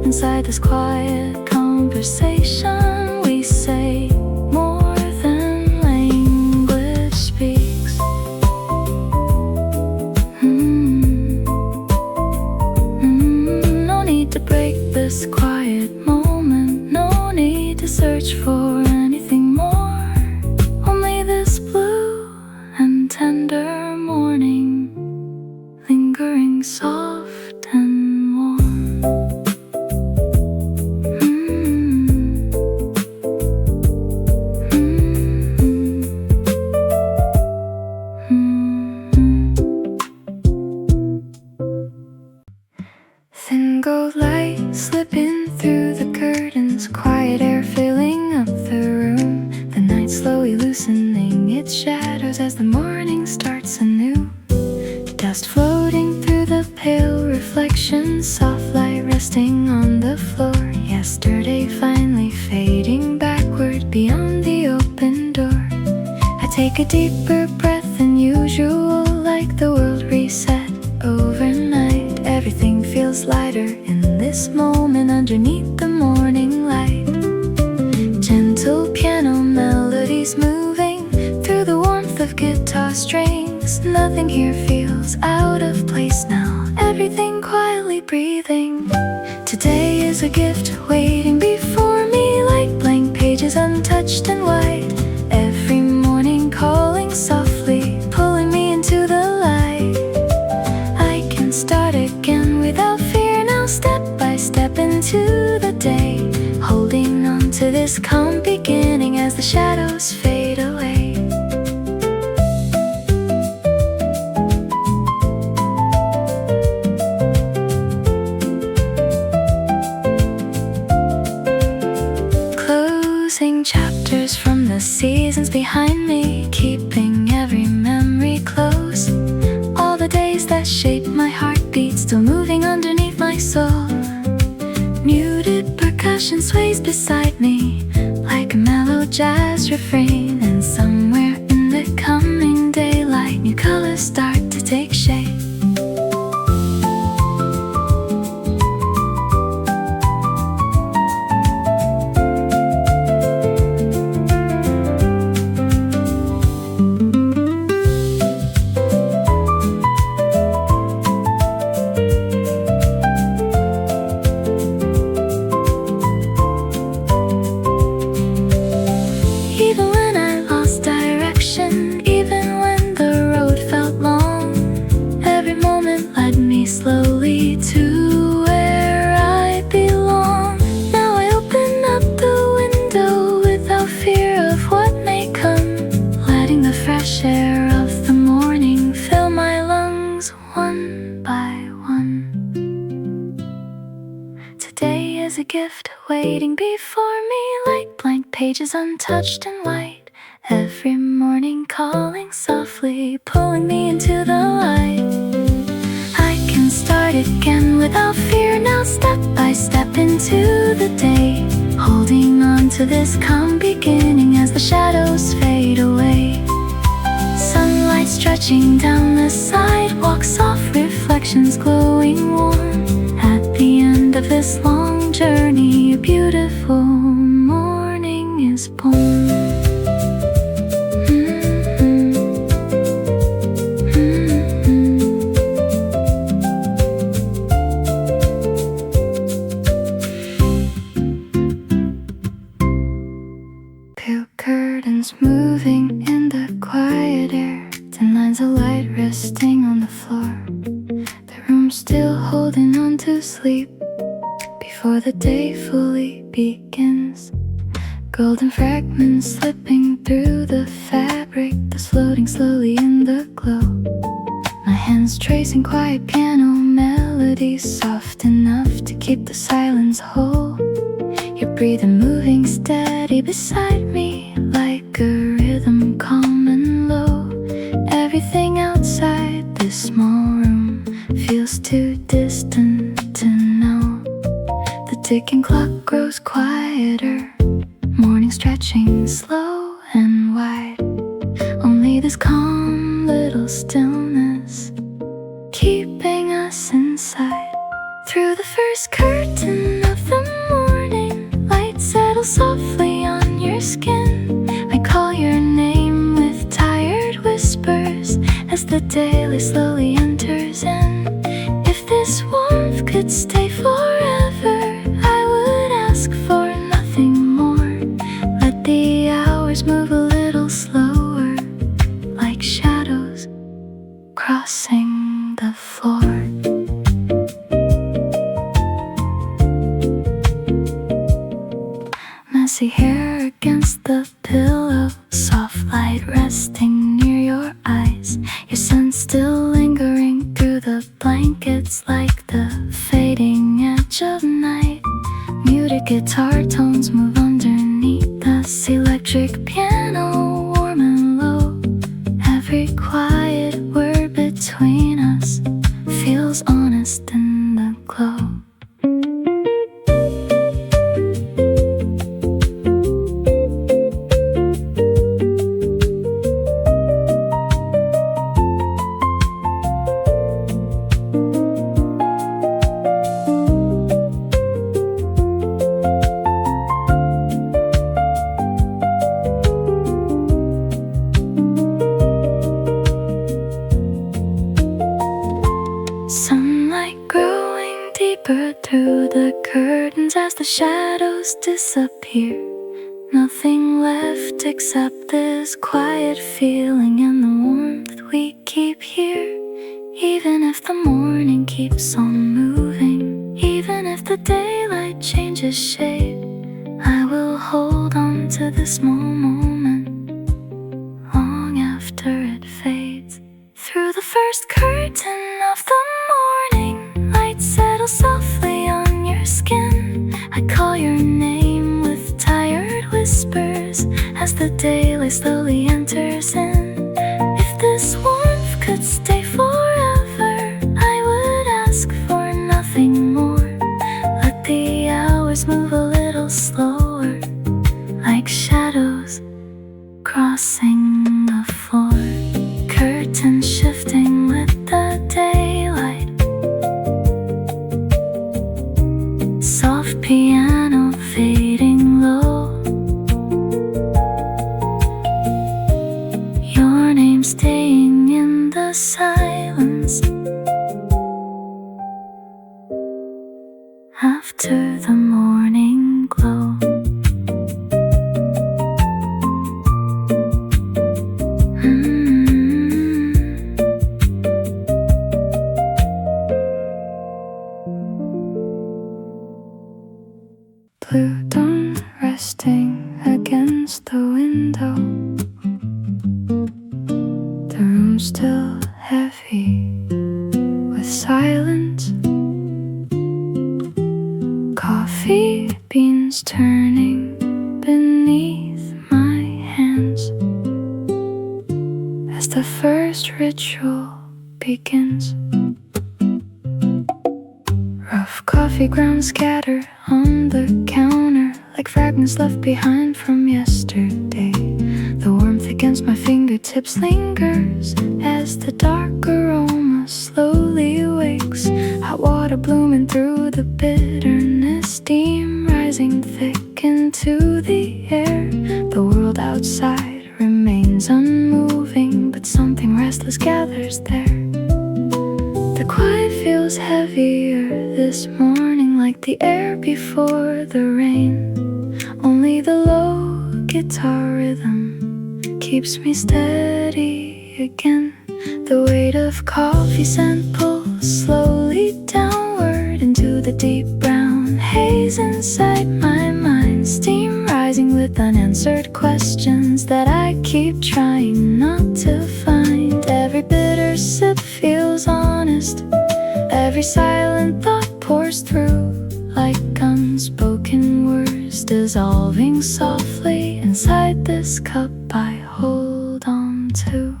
Inside this quiet conversation we say more than language speaks. No need to break this quiet moment, no need to search for anything more. Only this blue and tender morning, lingering soft and warm. Thin gold light slipping through the curtains, quiet air filling up the room. The night slowly loosening its shadows as the morning starts anew. Dust floating through the pale reflections, soft light resting on the floor. Yesterday finally fading backward beyond the open door. I take a deeper breath than usual, like the world reset overnight. Everything feels lighter in this moment underneath the morning light. Gentle piano melodies moving through the warmth of guitar strings. Nothing here feels out of place now, everything quietly breathing. Today is a gift waiting before me, like blank pages untouched and white. Every morning calling softly, pulling me into the light. I can start again without fear now, step by step into the day, holding on to this calm beginning as the shadows fade away. Closing chapters from the seasons behind me, keeping every memory close. All the days that shaped my heartbeat, still moving underneath my soul. Muted percussion sways beside me, like a mellow jazz refrain. And somewhere in the coming daylight, new colors start to take shape. Even when I lost direction, even when the road felt long, every moment led me slowly to where I belong. Now I open up the window without fear of what may come, letting the fresh air of the morning fill my lungs one by one. Today is a gift waiting before me, like blank pages untouched and white. Every morning calling softly, pulling me into the light. I can start again without fear now, step by step into the day, holding on to this calm beginning as the shadows fade away. Sunlight stretching down the sidewalk, soft reflections glowing warm. At the end of this long journey, a beautiful morning is born. Pale curtains moving in the quiet air, thin lines of light resting on the floor. The room still holding on to sleep before the day fully begins. Golden fragments slip the fabric that's floating slowly in the glow. My hands tracing quiet piano melodies, soft enough to keep the silence whole. Your breathing moving steady beside me, like a rhythm calm and low. Everything outside this small room feels too distant to know. The ticking clock grows quieter, morning stretching slow and wide. Only this calm little stillness keeping us inside. Through the first curtain of the morning, light settles softly on your skin. I call your name with tired whispers as the daylight slowly enters in. If this warmth could stay forever, I would ask for nothing more. Let the hours move a little slower, like shadows crossing the floor. Messy hair against the pillow, soft light resting near your eyes. Your scent still lingering through the blankets, like the fading edge of night. Muted guitar tones move underneath us, electric piano warm and low. Every quiet word between us feels honest in the glow. Sunlight growing deeper through the curtains as the shadows disappear. Nothing left except this quiet feeling and the warmth we keep here. Even if the morning keeps on moving, even if the daylight changes shade, I will hold on to this small moment long after it fades. Through the first curtain of the morning, light settles softly on your skin. I call your name with tired whispers as the daylight slowly enters in. If this warmth could stay forever, I would ask for nothing more. Let the hours move a little slower, like shadows crossing the floor. Curtains shifting with the daylight, soft piano fading low. Your name staying in the silence after the morning glow. Blue dawn resting against the window. The room's still heavy with silence. Coffee beans turning beneath my hands as the first ritual begins. Rough coffee grounds scatter on the counter like fragments left behind from yesterday. The warmth against my fingertips lingers as the dark aroma slowly wakes. Hot water blooming through the bitterness, steam rising thick into the air. The world outside remains unmoving, but something restless gathers there. The quiet feels heavier this morning, like the air before the rain. Only the low guitar rhythm keeps me steady again. The weight of coffee scent pulls slowly downward into the deep brown haze inside my mind. Steam rising with with unanswered questions that I keep trying not to find. Every bitter sip feels honest. Every silent thought pours through like unspoken words dissolving softly inside this cup I hold on to.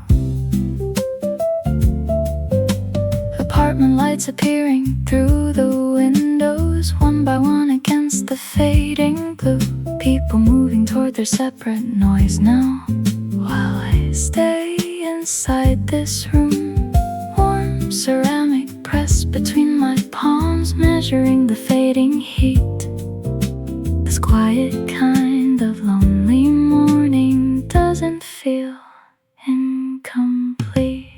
Apartment lights appearing through the windows, one by one against the fading blue. People moving toward their separate noise now, while I stay inside this room. Warm ceramic pressed between my palms, measuring the fading heat. This quiet kind of lonely morning doesn't feel incomplete.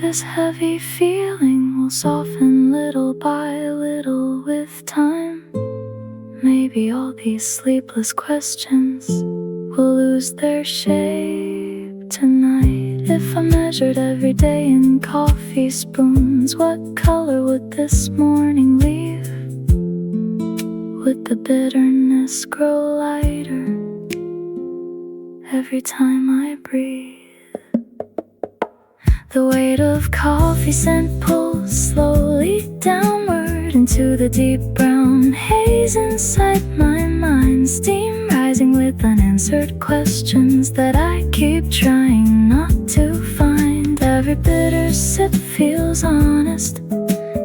This heavy feeling will soften little by little with time. Maybe all these sleepless questions will lose their shape tonight. If I measured every day in coffee spoons, what color would this morning leave? Would the bitterness grow lighter every time I breathe? The weight of coffee scent pulls slowly downward into the deep brown haze inside my mind. Steam rising with unanswered questions that I keep trying not to find. Every bitter sip feels honest.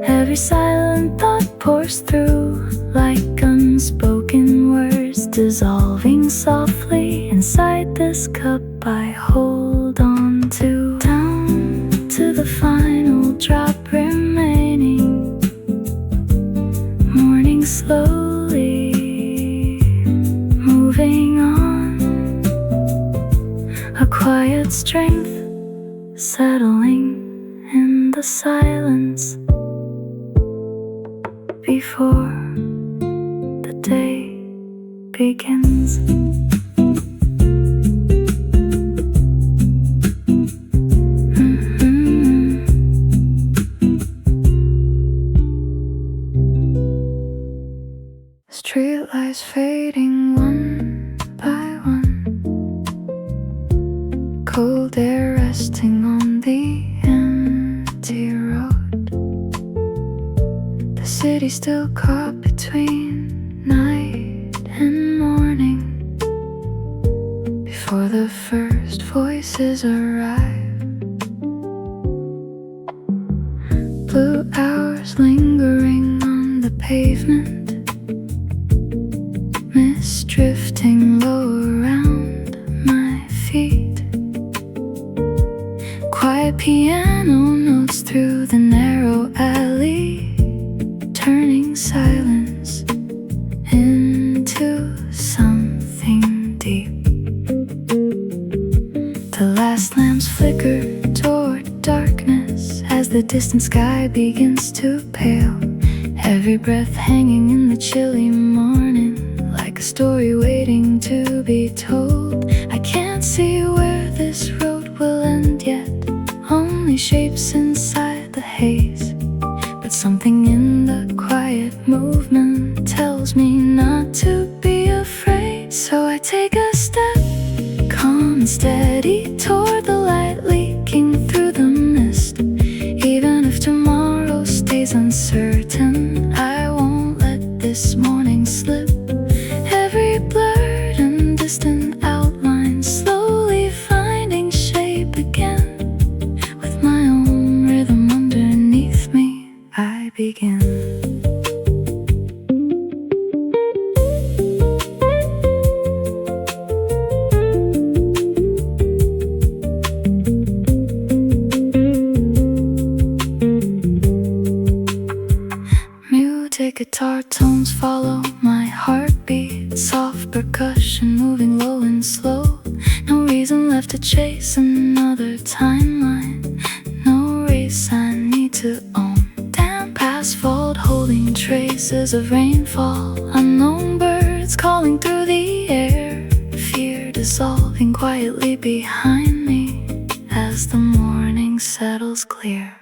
Every silent thought pours through like unspoken words dissolving softly inside this cup I hold on to. To the final drop remaining. Morning slowly moving on. A quiet strength settling in the silence before the day begins. Streetlights fading one by one. Cold air resting on the empty road. The city still caught between night and morning before the first voices arrive. Blue hours lingering on the pavement. Mist drifting low around my feet. Quiet piano notes through the narrow alley, turning silence into something deep. The last lamps flicker toward darkness as the distant sky begins to pale. Every breath hanging in the chilly morning, like a story waiting to be told. I can't see where this road will end yet, only shapes inside the haze. But something in the quiet movement tells me not to be afraid. So I take a step, calm and steady, toward the light leaking through the mist. Even if tomorrow stays uncertain, I won't let this morning slip. Every blurred and distant outline slowly finding shape again. With my own rhythm underneath me, I begin. Muted guitar tones follow my heartbeat. Soft percussion moving low and slow. No reason left to chase another timeline. No race I need to own. Damp asphalt holding traces of rainfall. Unknown birds calling through the air. Fear dissolving quietly behind me as the morning settles clear.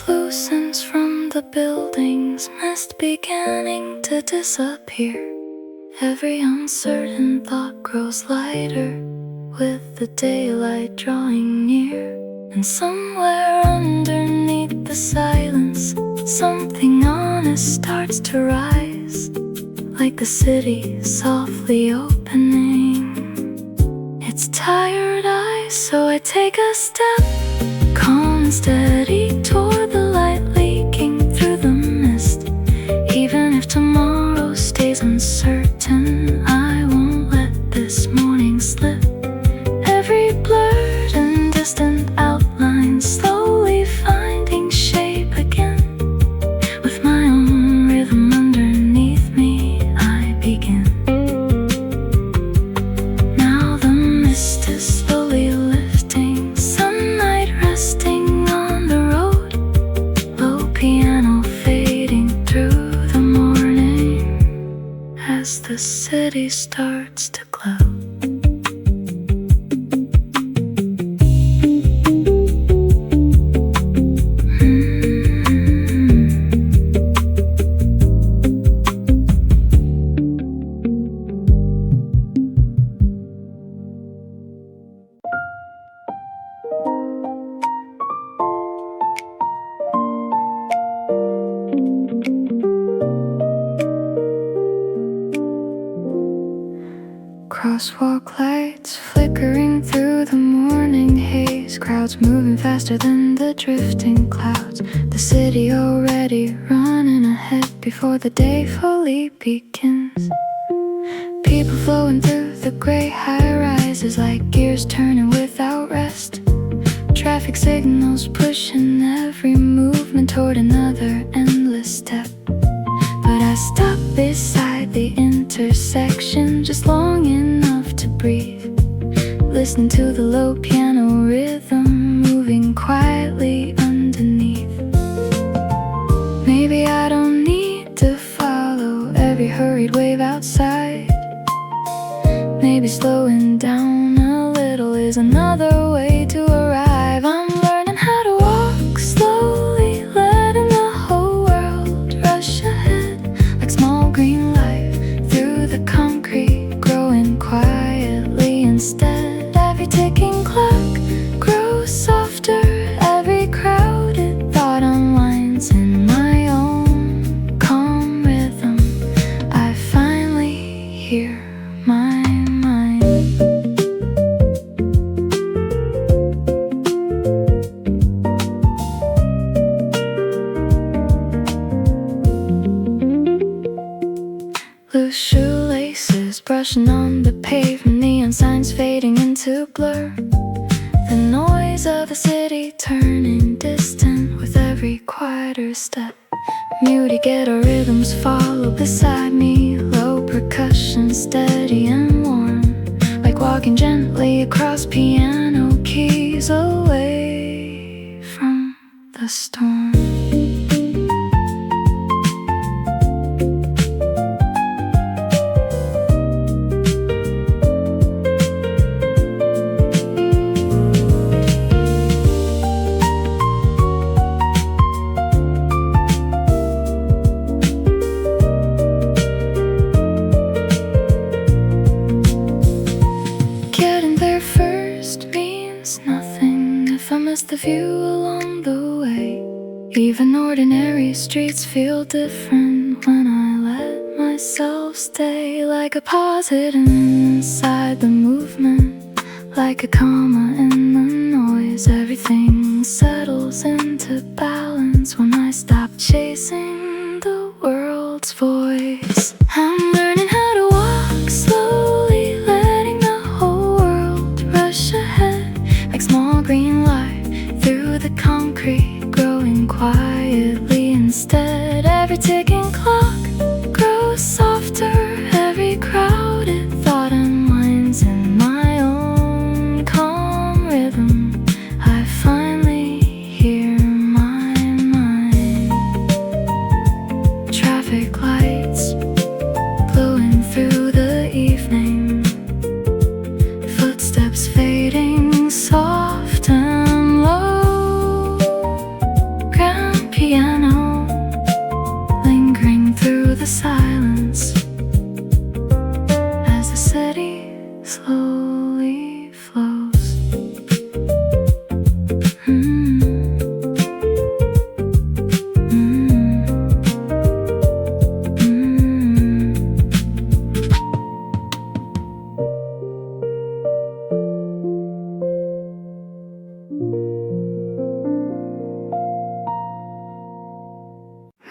Loosens from the buildings, mist beginning to disappear. Every uncertain thought grows lighter with the daylight drawing near. And somewhere underneath the silence, something honest starts to rise, like the city softly opening its tired eyes. So I take a step, calm and steady, toward the light leaking through the mist. Even if tomorrow stays uncertain, I won't let this morning slip. Every blurred and distant outline slowly finding shape again. With my own rhythm underneath me, I begin. Now the mist is slowly lifting, sunlight resting on the road, low piano fading through the morning as the city starts to glow. Crosswalk lights flickering through the morning haze. Crowds moving faster than the drifting clouds. The city already running ahead before the day fully begins. People flowing through the gray high-rises like gears turning without rest. Traffic signals pushing every movement toward another endless step. But I stop beside the intersection just long enough to breathe, listening to the low piano rhythm moving quietly underneath. Maybe I don't need to follow every hurried wave outside. Maybe slowing down a little is another way to arrive. I'm learning how to walk slowly, letting the whole world rush ahead like small green life through the concrete, growing quietly instead. Every ticking clock grows softer, every crowded thought unwinds in my own calm rhythm. I finally hear my mind. Loose shoelaces brushing on the pavement, neon signs fading into blur. The noise of the city turning distant with every quieter step. Muted ghetto rhythms follow beside me, low percussion steady and warm, like walking gently across piano keys away from the storm. The view along the way. Even ordinary streets feel different when I let myself stay. Like a pause hidden inside the movement, like a comma in the noise. eyes, everything settles into balance when I stop chasing the world's voice. I'm learning how to walk slowly, letting the whole world rush ahead like small green light through the concrete, growing quietly instead. Every ticking clock grows softer, every crowded thought unwinds in my own calm rhythm. I finally hear my mind. Traffic lights glowing through the evening, footsteps fading soft and low, grand piano lingering through the silence as the city slowly flows.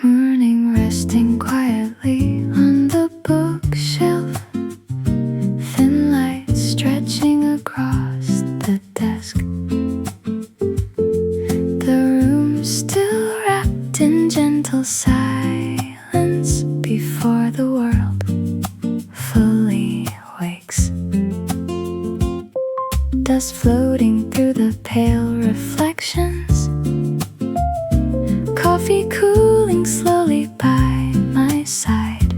Morning resting quietly on the bookshelf, thin light stretching across the desk. The room still wrapped in gentle silence before the world fully wakes. Dust floating through the pale reflections, coffee cooling slowly by my side.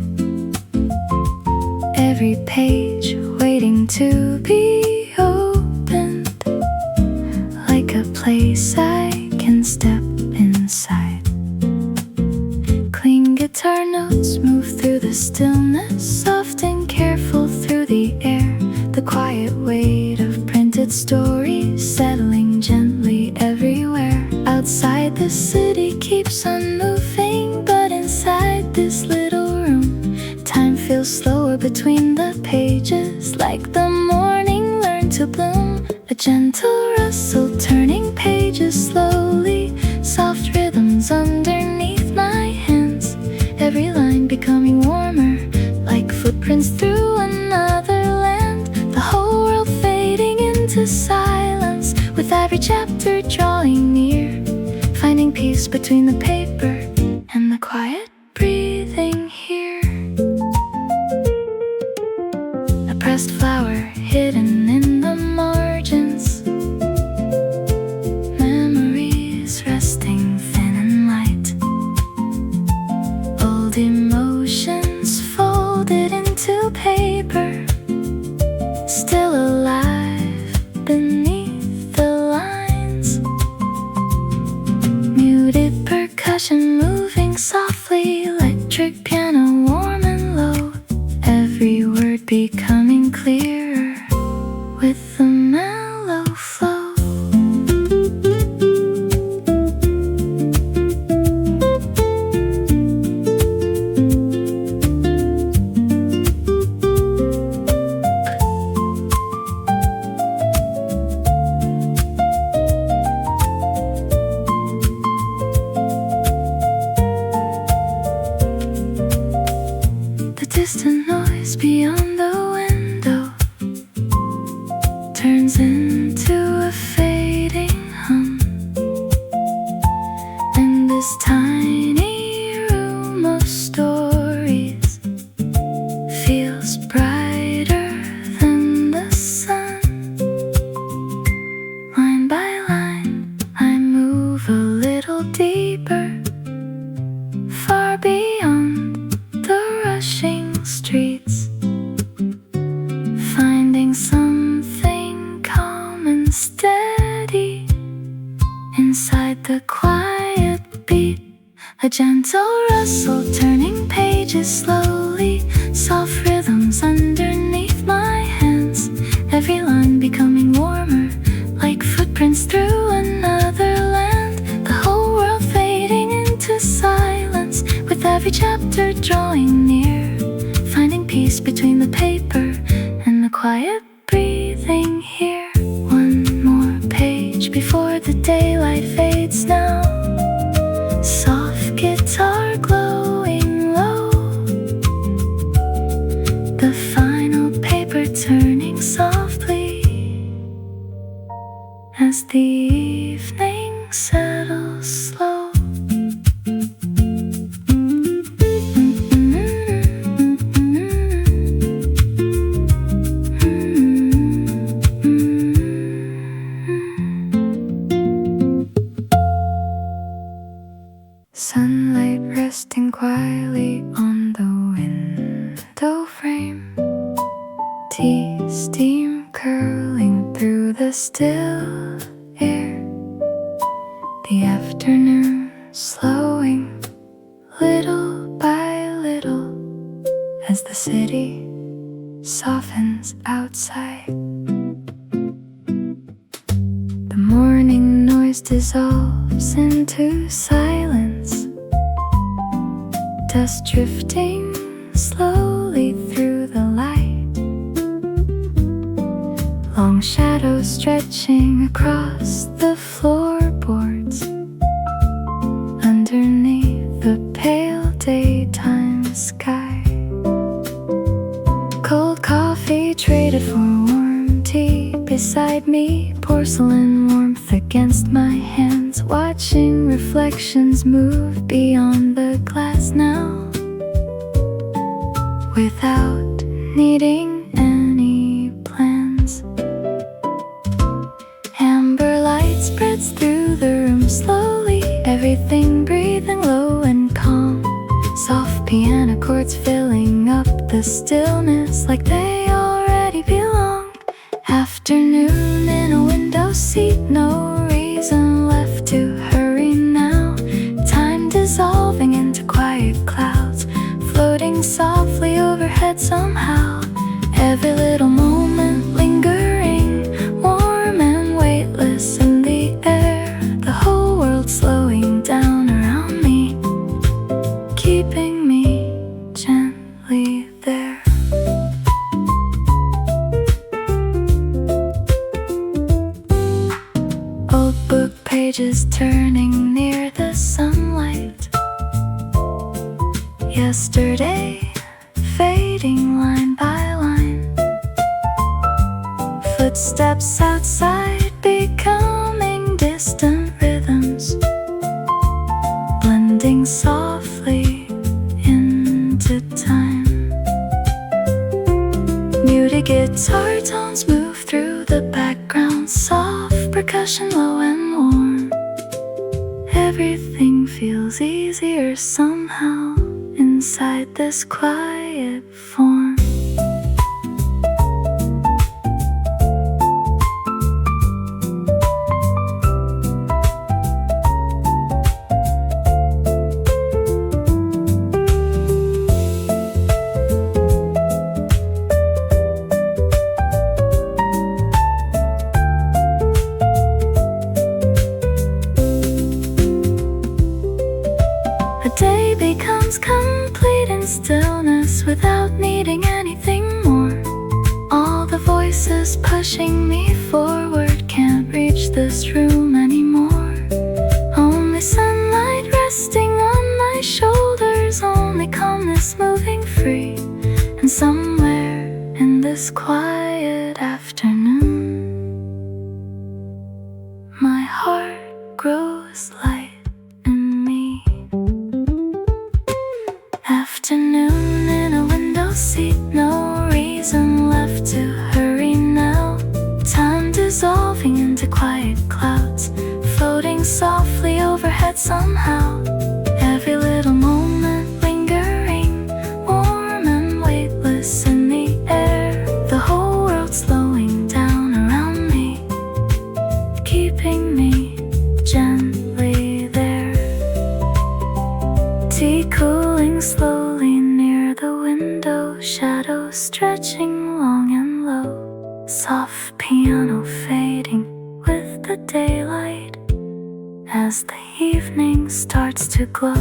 Every page waiting to be opened, like a place I can step inside. Clean guitar notes move through the stillness, soft and careful through the air. The quiet weight of printed stories settling gently everywhere. Outside the city keeps on moving, but inside this little room, time feels slower between the pages, like the morning learned to bloom. A gentle rustle turning pages slowly, soft rhythms underneath my hands. Every line becoming warmer, like footprints through another land. The whole world fading into silence, with every chapter drawing near, finding peace between the paper and the quiet breathing here. A pressed flower hidden in the margins, memories resting thin and light, old emotions folded into paper, still alive beneath the lines. Muted percussion moving softly, electric piano warm and low, every word becoming clearer with the mellow flow. The distant noise beyond the window turns into a fading hum, and this tiny room of stories feels brighter than the sun. Line by line, I move a little deeper, far beyond the rushing streets, finding something calm and steady inside the quiet beat. A gentle rustle turning pages slowly, soft rhythms underneath my hands. Every line becoming warmer, like footprints through another land. The whole world fading into silence, with every chapter drawing near, finding peace between the paper and the quiet breathing here. One more page before the daylight fades now. Soft guitar glowing low, the final paper turning softly as the evening settles slow. Sunlight resting quietly on the window frame, tea steam curling through the still air, the afternoon slowing little by little as the city softens outside. The morning noise dissolves into silence, dust drifting slowly through the light, long shadows stretching across the floorboards underneath the pale daytime sky. Cold coffee traded for warm tea beside me, porcelain warmth against my hands, watching reflections move beyond the glass now, without needing any plans. Amber light spreads through the room slowly, everything breathing low and calm. Soft piano chords filling up the stillness like they already belong. Afternoon in a window seat, no reason left to hurry now. Time dissolving into quiet clouds, floating softly overhead somehow. Every little moment lingering, warm and weightless in the air. The whole world slowing down around me, keeping me gently there. Old book pages turning near the sunlight, yesterday fading line by line. Footsteps outside becoming distant rhythms, blending softly into time. Muted guitar tones move through the background, soft percussion low and warm. Everything feels easier somehow inside this quiet form. A day becomes complete in stillness without needing anything more. All the voices pushing me forward can't reach this room anymore. Only sunlight resting on my shoulders, only calmness moving free. And somewhere in this quiet afternoon, my heart grows light in me. Afternoon in a window seat, no reason left to hurry now. Time dissolving into quiet clouds, floating softly overhead somehow. Every little moment lingering, warm and weightless in the air. The whole world slowing down around me, keeping me gently there. Tea cooling slowly near the window, shadows stretching long and low. Soft piano fading with the daylight as the evening starts to glow.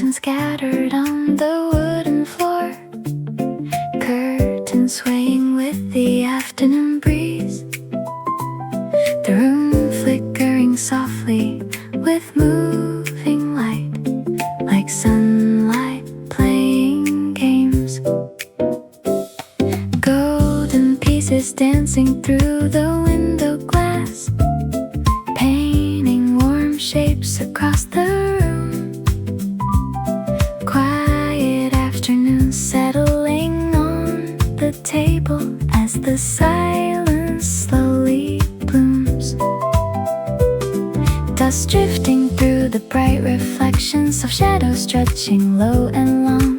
diamonds scattered on the wooden floor, curtains swaying with the afternoon breeze, the room flickering softly with moving light, like sunlight playing games. Golden pieces dancing through the window glass, painting warm shapes across the room. Quiet afternoons settling on the table as the silence slowly blooms. Dust drifting through the bright reflections of shadows stretching low and long.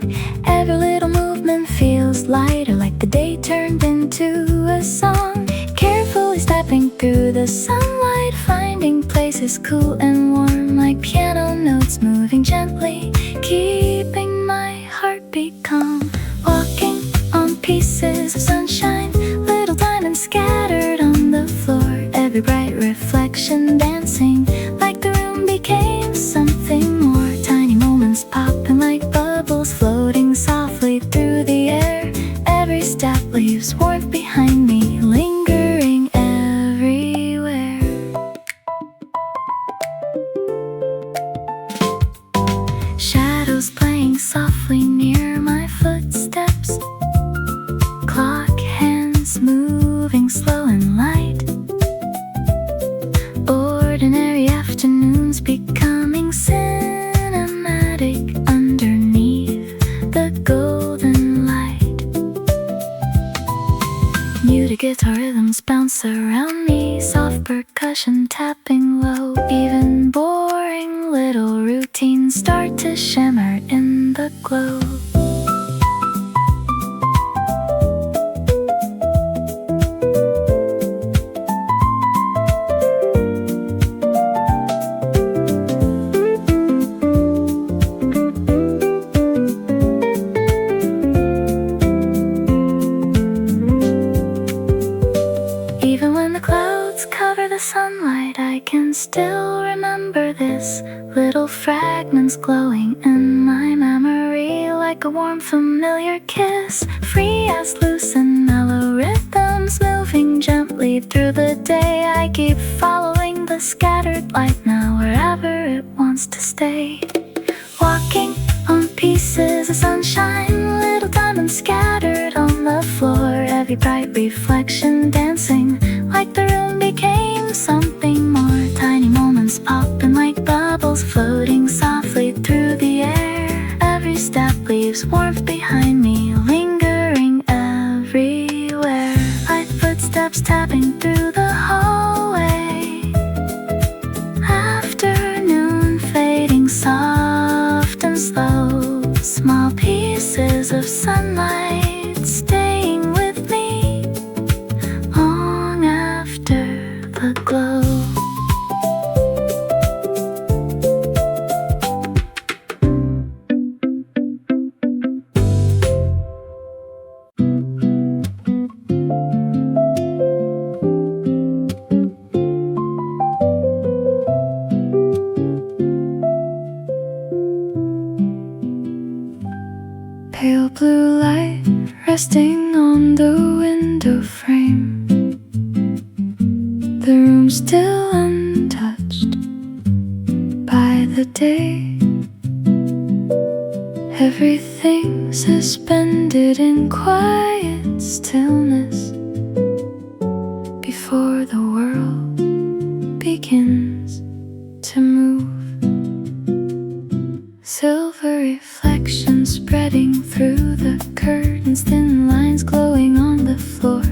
Every little movement feels lighter, like the day turned into a song. Carefully stepping through the sunlight, finding places cool and warm, like piano notes moving gently, keeping my heartbeat calm. Walking on pieces of sunshine, little diamonds scattered on the floor, every bright reflection dancing like the room became something more. Tiny moments popping like bubbles floating softly through the air. Every step leaves warmth behind me, lingering everywhere. Shadows playing softly near my footsteps, clock hands moving slow and light. Ordinary afternoons becoming cinematic underneath the golden light. Muted guitar rhythms bounce around me, soft percussion tapping low. Even boring little routines start to shimmer in the glow. Even when the clouds cover the sunlight, I can still remember this. Little fragments glowing in my memory, like a warm familiar kiss. Free as loose and mellow rhythms moving gently through the day. I keep following the scattered light now, wherever it wants to stay. Walking on pieces of sunshine, little diamonds scattered on the floor, every bright reflection dancing like the room became something more. Tiny moments popping like bubbles floating softly through the air. Every step leaves warmth behind me, lingering everywhere. Light footsteps tapping through the hallway. Afternoon fading soft and slow. Small pieces of sunlight staying with me long after the glow. Pale blue light resting on the window frame, the room still untouched by the day. Everything suspended in quiet stillness before the world begins to move. Silver reflections spreading through the curtains, thin lines glowing on the floor.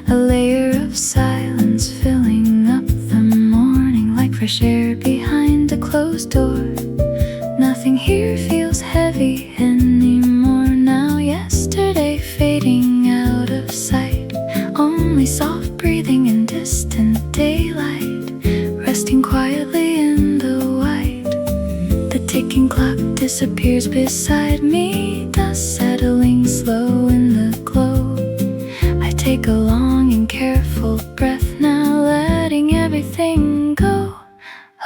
A layer of silence filling up the morning, like fresh air behind a closed door. Nothing here feels heavy anymore now. Yesterday fading out of sight, only soft breathing in distant daylight, resting quietly in the white. The ticking clock disappears beside me, dust settling slow in the glow. I take a long and careful breath now, letting everything go.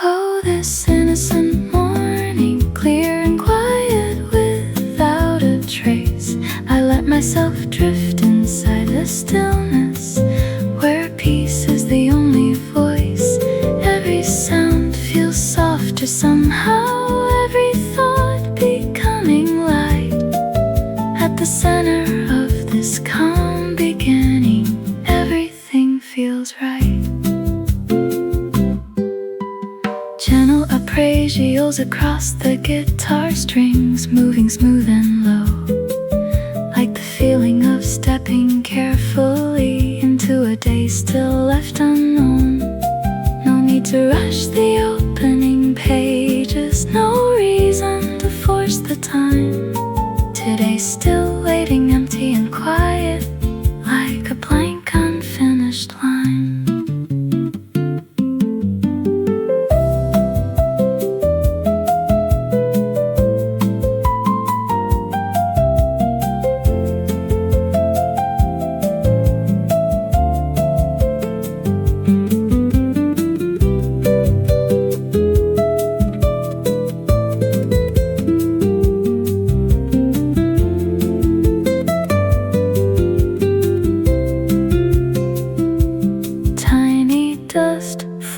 Oh, this innocent morning, clear and quiet, to somehow every thought becoming light. At the center of this calm beginning, everything feels right. Gentle arpeggios across the guitar strings, moving smooth and low, like the feeling of stepping carefully into a day still left unknown. No need to rush the opening pages, no reason to force the time. Today's still waiting, empty and quiet, like a blank unfinished line.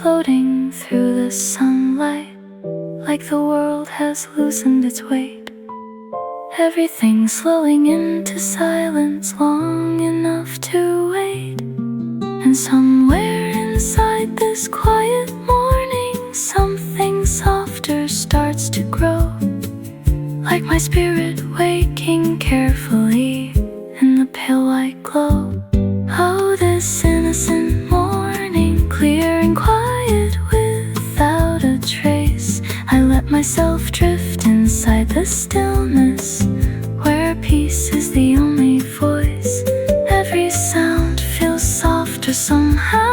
Floating through the sunlight, like the world has loosened its weight. Everything slowing into silence long enough to wait. And somewhere inside this quiet morning, something softer starts to grow, like my spirit waking carefully in the pale white glow. Oh, this innocent morning, clear and quiet without a trace. I let myself drift inside the stillness, where peace is the only voice. Every sound feels softer somehow,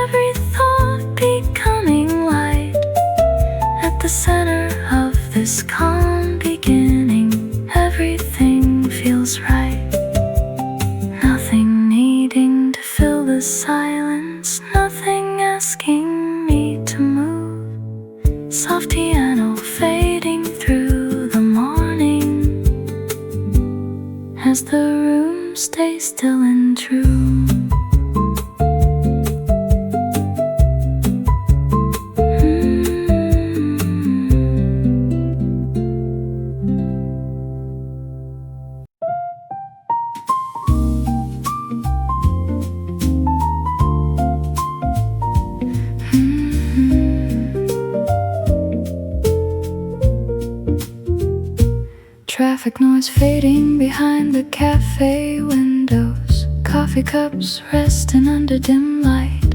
every thought becoming light. At the center of this calm beginning, everything feels right. Nothing needing to fill the silence, nothing asking me to move. Soft piano fading through the morning, as the room stays still and true. Traffic noise fading behind the cafe windows, coffee cups resting under dim light.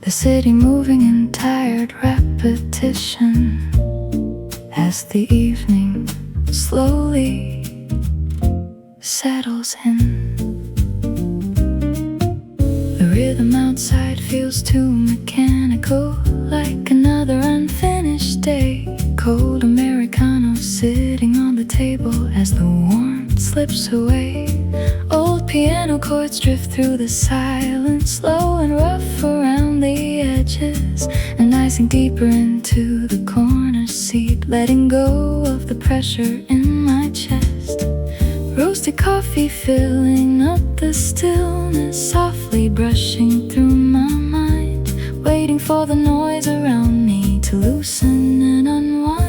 The city moving in tired repetition, as the evening slowly settles in. The rhythm outside feels too mechanical, like another unfinished day. Cold Americano sitting on the table as the warmth slips away. Old piano chords drift through the silence, slow and rough around the edges. And I sink deeper into the corner seat, letting go of the pressure in my chest. Roasted coffee filling up the stillness, softly brushing through my mind, waiting for the noise around me to loosen and unwind.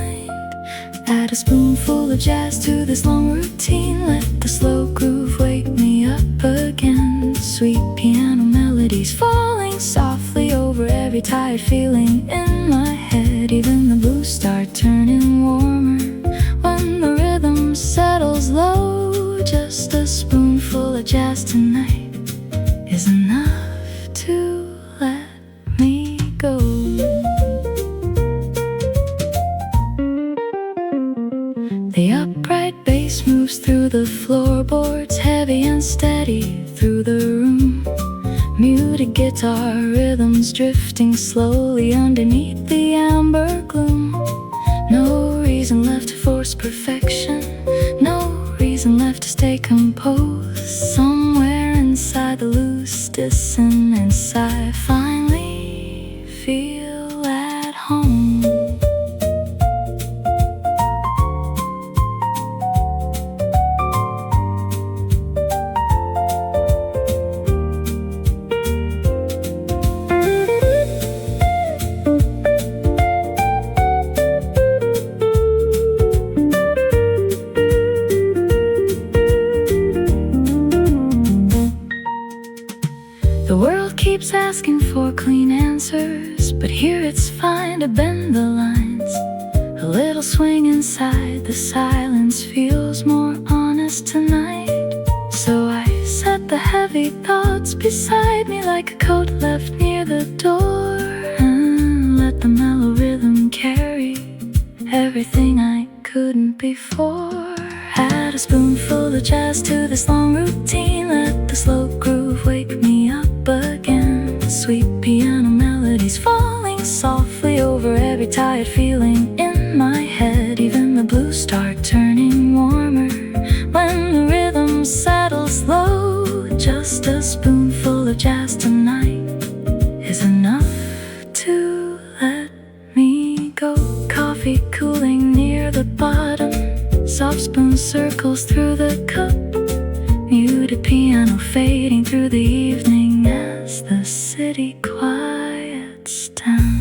Add a spoonful of jazz to this long routine, let the slow groove wake me up again. Sweet piano melodies falling softly over every tired feeling in my head. Even the blues start turning warmer when the rhythm settles low. Just a spoonful of jazz tonight is enough to let me go. The upright bass moves through the floorboards, heavy and steady through the room. Muted guitar rhythms drifting slowly underneath the amber gloom. No reason left to force perfection, no reason left to stay composed. Somewhere inside the loose dissonance, I finally feel at home. here it's fine to bend the lines. A little swing inside, the silence feels more honest tonight. So I set the heavy thoughts beside me like a coat left near the door, and let the mellow rhythm carry everything I couldn't before. Add a spoonful of jazz to this long routine. Let the slow groove wake me up again. Sweet piano melodies falling softly over every tired feeling in my head. Even the blues start turning warmer when the rhythm settles low. Just a spoonful of jazz tonight is enough to let me go. Coffee cooling near the bottom, soft spoon circles through the cup. Muted piano fading through the evening as the city quiets down.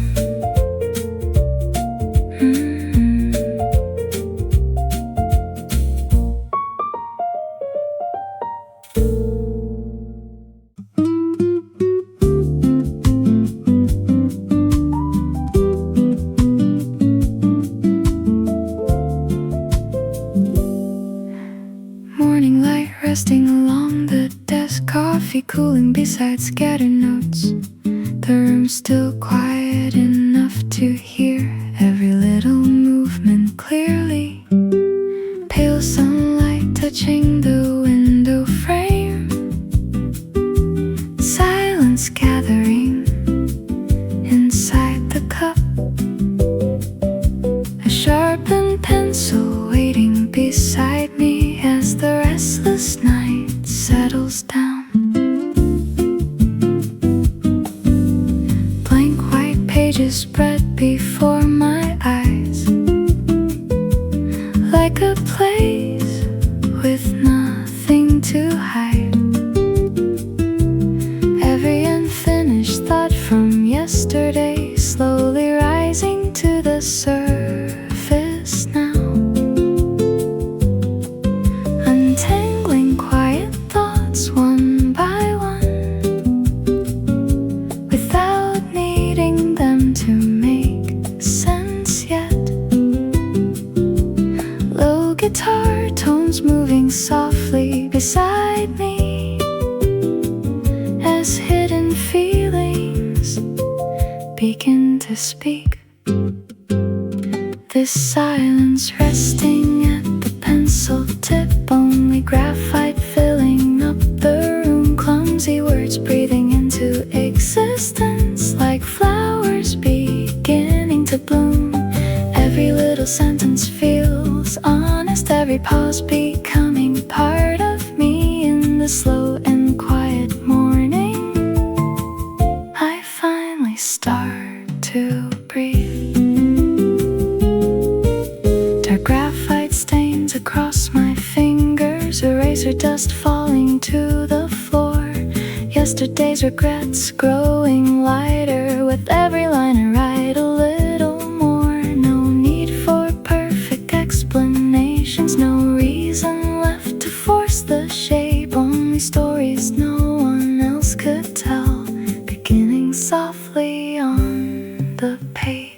Morning light resting along the desk, coffee cooling beside scattered notes. The room's still quiet enough to hear every little movement clearly. Pale sunlight touching the window frame, silence gathering inside the cup. A sharpened pencil waiting beside me as the restless night settles down. Blank white pages spread before my eyes, like a place with nothing to hide. Every unfinished thought from yesterday slowly rising to the surface now. Untangling quiet thoughts one by one, without needing them to make sense yet. Low guitar tones moving softly beside me as hidden feelings begin to speak. This silence resting at the pencil tip, only graphite filling up the room. Clumsy words breathing into existence like flowers beginning to bloom. Every little sentence feels honest, every pause becoming part of me. In the slow and quiet morning, I finally start to breathe. Dark graphite stains across my fingers, eraser dust falling to the floor. Yesterday's regrets growing lighter with every line I write a little more. No need for perfect explanations, no reason left to force the shape. Only stories no one else could tell, beginning softly on the page.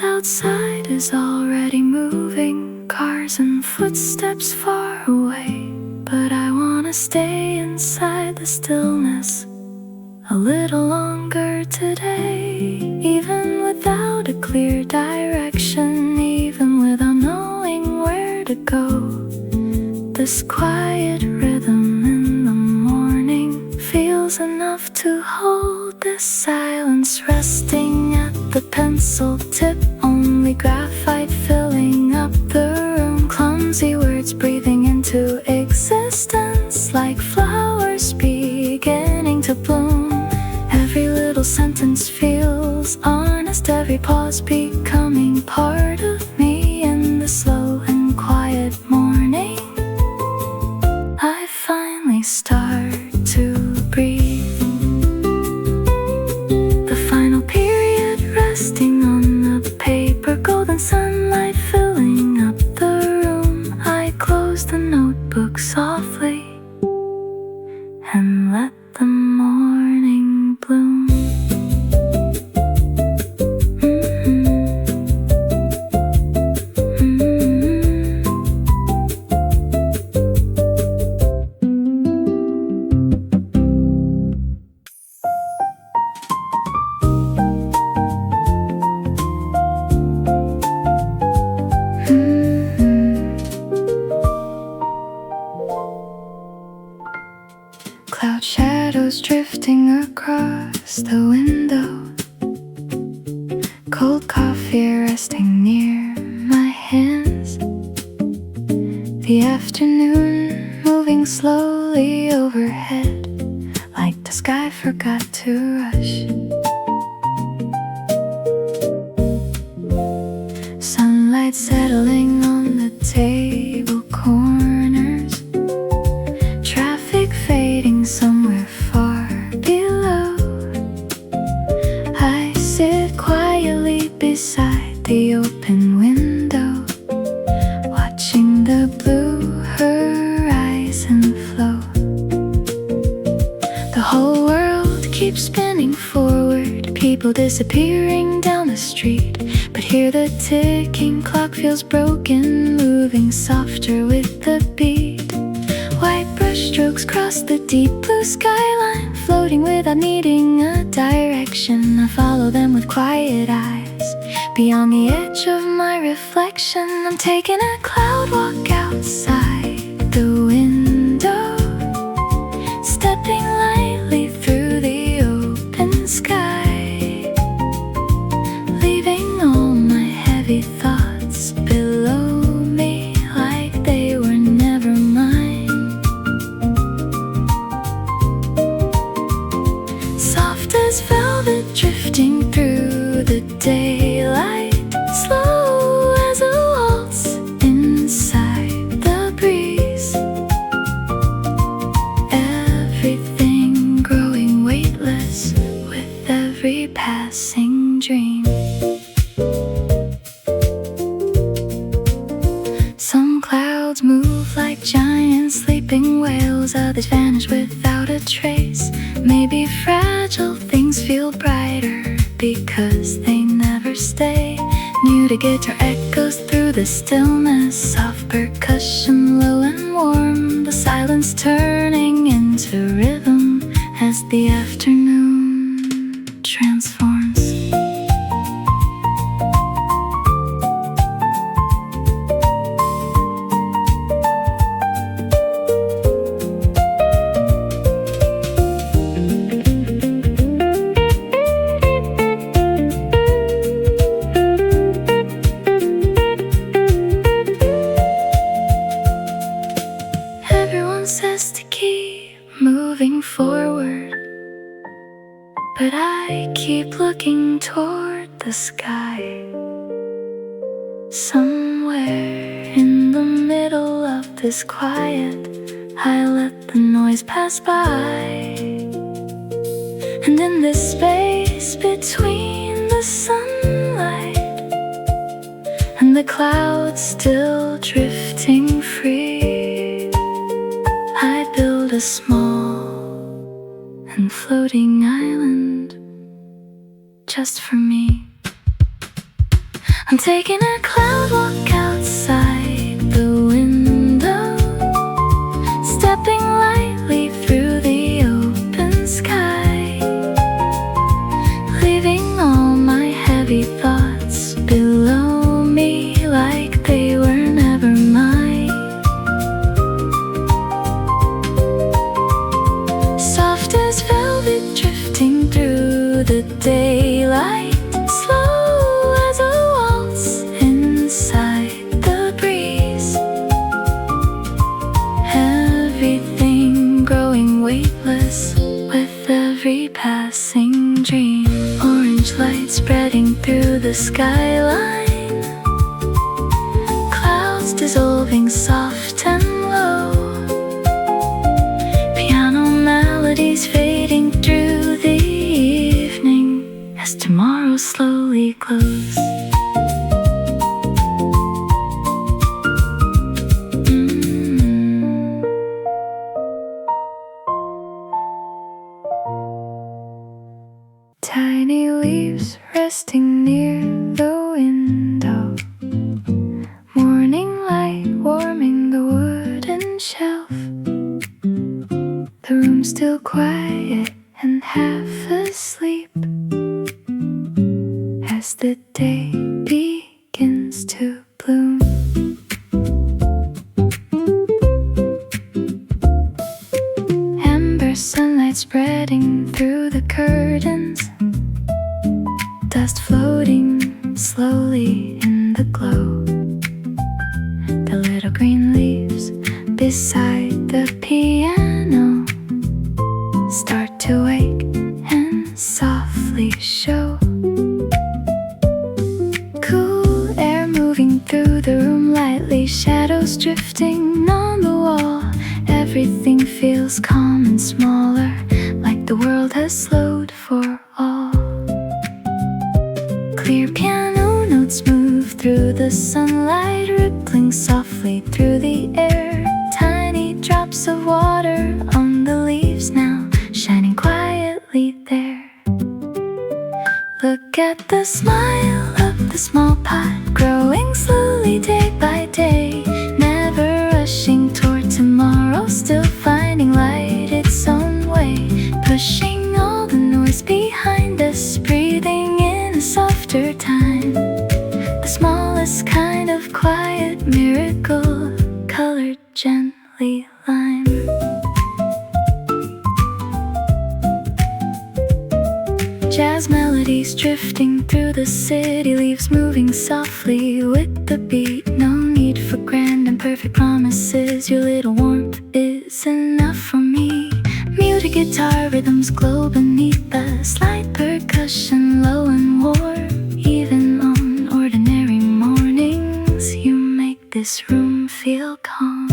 Outside is already moving, cars and footsteps far away. But I wanna stay inside the stillness a little longer today. Even without a clear direction, even without knowing where to go, this quiet rhythm in the morning feels enough to hold. This silence resting at the pencil tip, only graphite filling up the room. Clumsy words breathing into existence like flowers beginning to bloom. Every little sentence feels honest, every pause becoming part of me. In the slow notebook softly and let the morning bloom. Cloud shadows drifting across the window, cold coffee resting near my hands, the afternoon moving slowly overhead like the sky forgot to rush. Sunlight settling on the table corners, traffic fading somewhere far below. I sit quietly beside the open window, watching the blue horizon flow. The whole world keeps spinning forward, people disappearing down the street, but here the ticking clock feels broken, moving softer with the beat. White brushstrokes cross the deep blue skyline, floating without needing a direction. I follow them with quiet eyes, beyond the edge of my reflection. I'm taking a cloud walk outside the window, stepping lightly through the open sky, leaving all my heavy thoughts below me like they were never mine. Soft as velvet drifting through the daylight, slow as a waltz inside the breeze. Everything growing weightless with every passing dream. Some clouds move like giant sleeping whales, others vanish without a trace. Maybe fragile things feel brighter because they never stay. New to guitar echoes through the stillness, soft percussion low and warm, the silence turning into rhythm as the afternoon transforms. Everyone says to keep moving forward, but I keep looking toward the sky. Somewhere in the middle of this quiet, I let the noise pass by. And in this space between the sunlight and the clouds still drifting free, I build a small and floating island just for me. I'm taking a cloud walk outside the window, stepping lightly through the open sky, leaving all my heavy thoughts below me like they were never mine. Soft as velvet drifting through the daylight, slow as a waltz inside the breeze. Everything growing weightless with every passing dream. Orange light spreading through the skyline, clouds dissolving soft and low, piano melodies fading through the evening as tomorrow slowly glows. resting near the window. Morning light warming the wooden shelf. The room's still quiet and half asleep as the day begins to bloom. Amber sunlight spreading through the curtains, dust floating slowly in the glow. The little green leaves beside the piano start to wake and softly show. Cool air moving through the room lightly, shadows drifting on the wall. Everything feels calm and smaller, like the world has slowed for all. Clear piano notes move through the sunlight, rippling softly through the air. Tiny drops of water on the leaves now, shining quietly there. Look at the smile of the small pot, growing slowly day by day. Never rushing toward tomorrow, still finding light its own way. Pushing all the noise behind us, breathing in a softer time. The smallest kind of quiet miracle, colored gently lime. Jazz melodies drifting through the city, leaves moving softly with the beat. No need for grand and perfect promises, your little warmth is enough for me. Muted guitar rhythms glow beneath us, light percussion low and warm. Even on ordinary mornings, you make this room feel calm.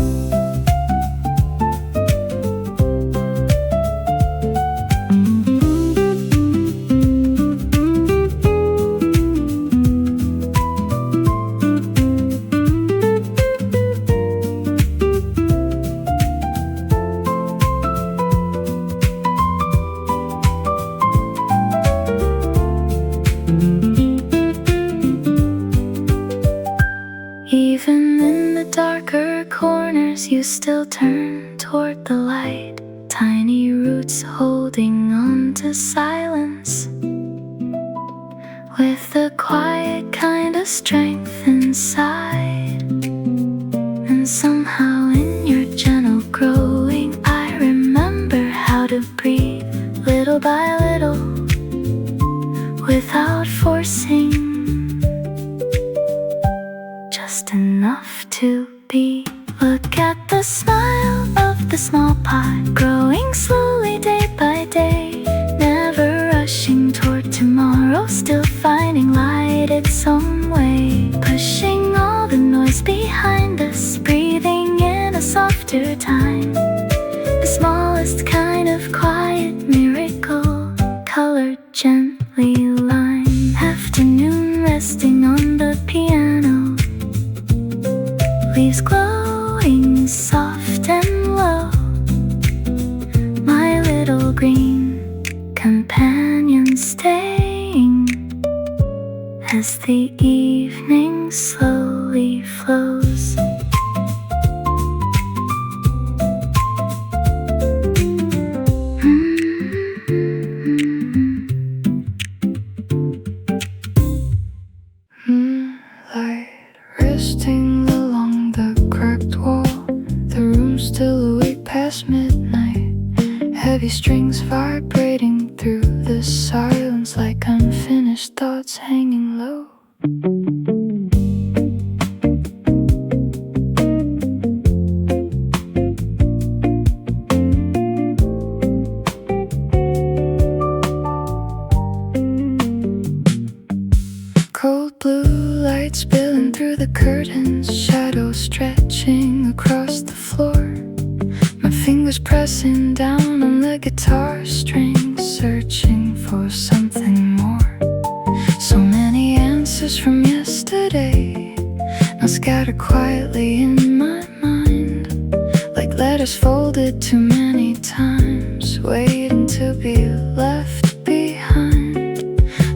Even in the darker corners, you still turn toward the light. Tiny roots holding on to silence, with a quiet kind of strength inside. And somehow in your gentle growing, I remember how to breathe little by little, without forcing. Just enough to be. Look at the smile of the small pot, growing slowly day by day. Never rushing toward tomorrow, still finding light its own way. Pushing all the noise behind us, breathing in a softer time. The smallest kind of quiet miracle, colored gently lime. Afternoon resting on the piano, leaves glowing soft and low. My little green companion staying as the evening slowly flows. Moonlight resting along the cracked wall. The room's still awake past midnight. Heavy strings vibrating through the silence, like unfinished thoughts hanging low. Cold blue light spilling through the curtains, shadows stretching across the floor. My fingers pressing down on the guitar strings, searching for something more. So many answers from yesterday, now scattered quietly in my mind, like letters folded too many times, waiting to be left behind.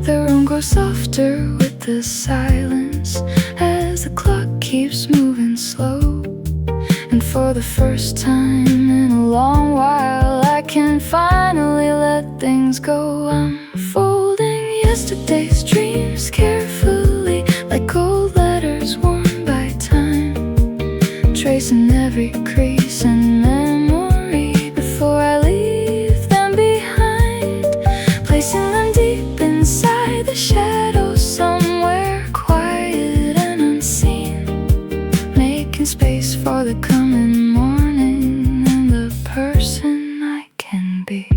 The room grows softer with the silence as the clock keeps moving slow. And for the first time in a long while, I can finally let things go. I'm folding yesterday's dreams carefully, like old letters worn by time, tracing every crease in memory before I leave them behind, placing them deep inside the shadows somewhere quiet and unseen, making space for the coming morning and the person I can be.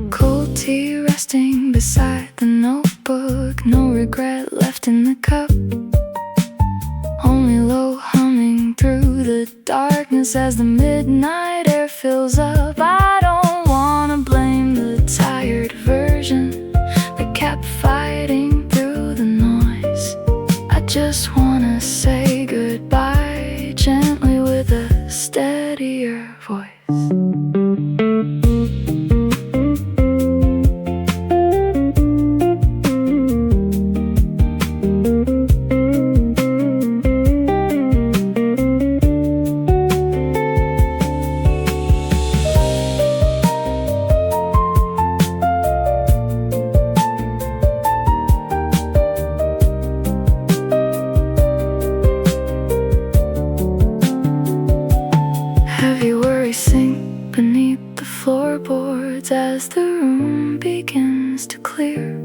Cold tea resting beside the notebook, no regret left in the cup, only low humming through the darkness as the midnight air fills up. I don't wanna blame the tired version that kept fighting through the noise. I just wanna say goodbye gently with a steadier voice. As the room begins to clear,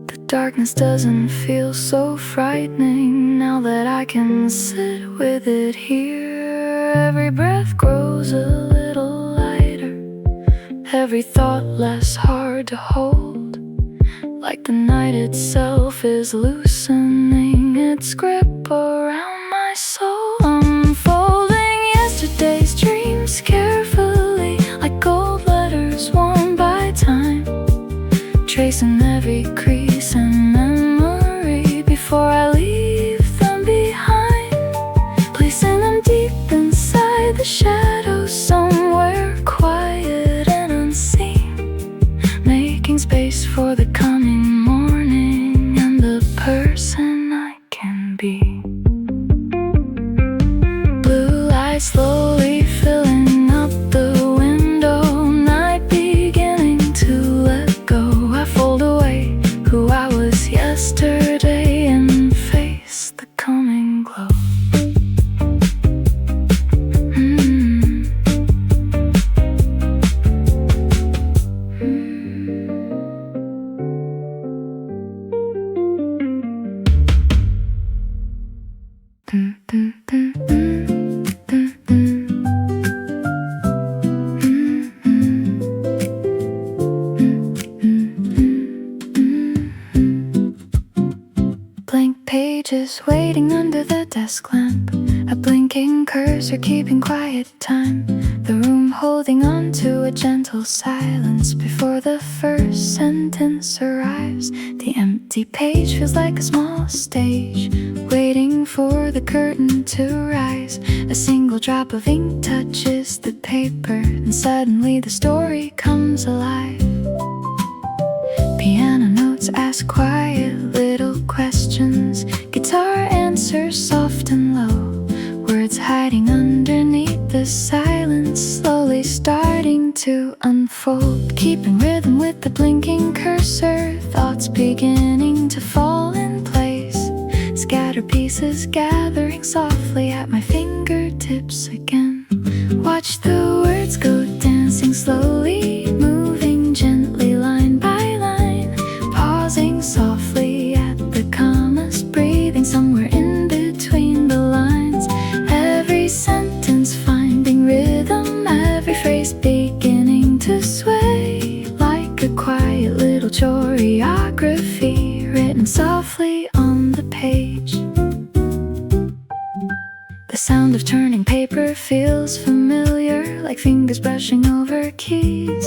the darkness doesn't feel so frightening now that I can sit with it here. Every breath grows a little lighter, every thought less hard to hold, like the night itself is loosening its grip around my soul. Unfolding yesterday's dreams carefully, like gold letters worn by time, tracing every crease in memory before I leave them behind, placing them deep inside the shadows somewhere quiet and unseen, making space for the coming morning and the person I can be. Blue lights slowly filling up the window, night beginning to let go. I fold away who I was yesterday and face the coming glow. Blank pages waiting under the desk lamp, a blinking cursor keeping quiet time, the room holding on to a gentle silence before the first sentence arrives. The empty page feels like a small stage waiting for the curtain to rise. A single drop of ink touches the paper and suddenly the story comes alive. Piano notes ask quiet little questions, guitar answers soft and low, words hiding underneath the silence slowly starting to unfold, keeping rhythm with the blinking cursor, thoughts beginning to fall in place, scattered pieces gathering softly at my fingertips again. Watch the words go dancing slowly, moving gently line by line, pausing softly at the commas, breathing somewhere in between the lines, every sentence finding rhythm, every phrase beginning to sway like a quiet little choreography written softly on the page. The sound of turning paper feels familiar, like fingers brushing over keys.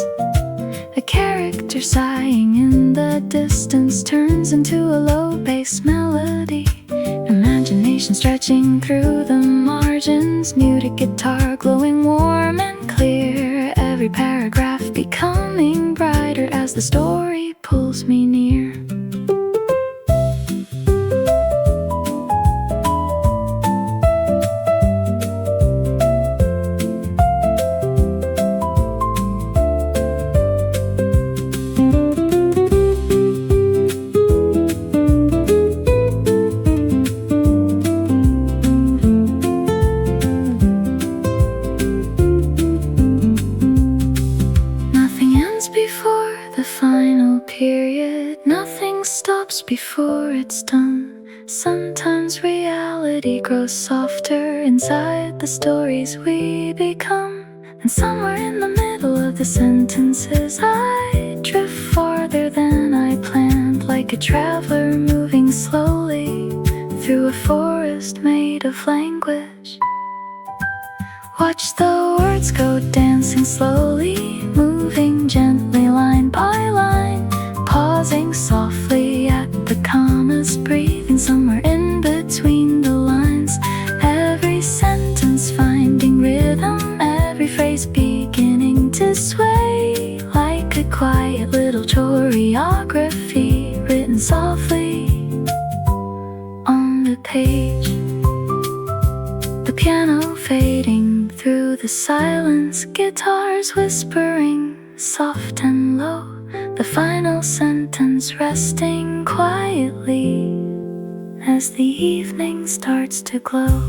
A character sighing in the distance turns into a low bass melody. Imagination stretching through the margins, muted guitar glowing warm and clear. Every paragraph becoming brighter as the story pulls me near. Before the final period, nothing stops before it's done. Sometimes reality grows softer inside the stories we become. And somewhere in the middle of the sentences I drift farther than I planned, like a traveler moving slowly through a forest made of language. Watch the words go dancing slowly, moving gently line by line, pausing softly at the commas, breathing somewhere in between the lines. Every sentence finding rhythm, every phrase beginning to sway, like a quiet little choreography written softly on the page. The piano fading through the silence, guitars whispering soft and low, the final sentence resting quietly as the evening starts to glow.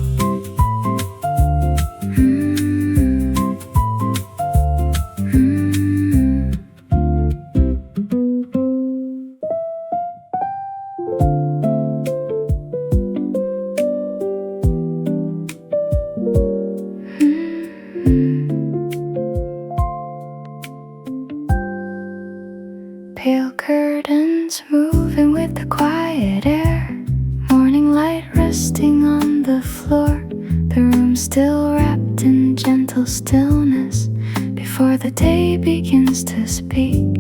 Pale curtains moving with the quiet air, morning light resting on the floor, the room still wrapped in gentle stillness before the day begins to speak.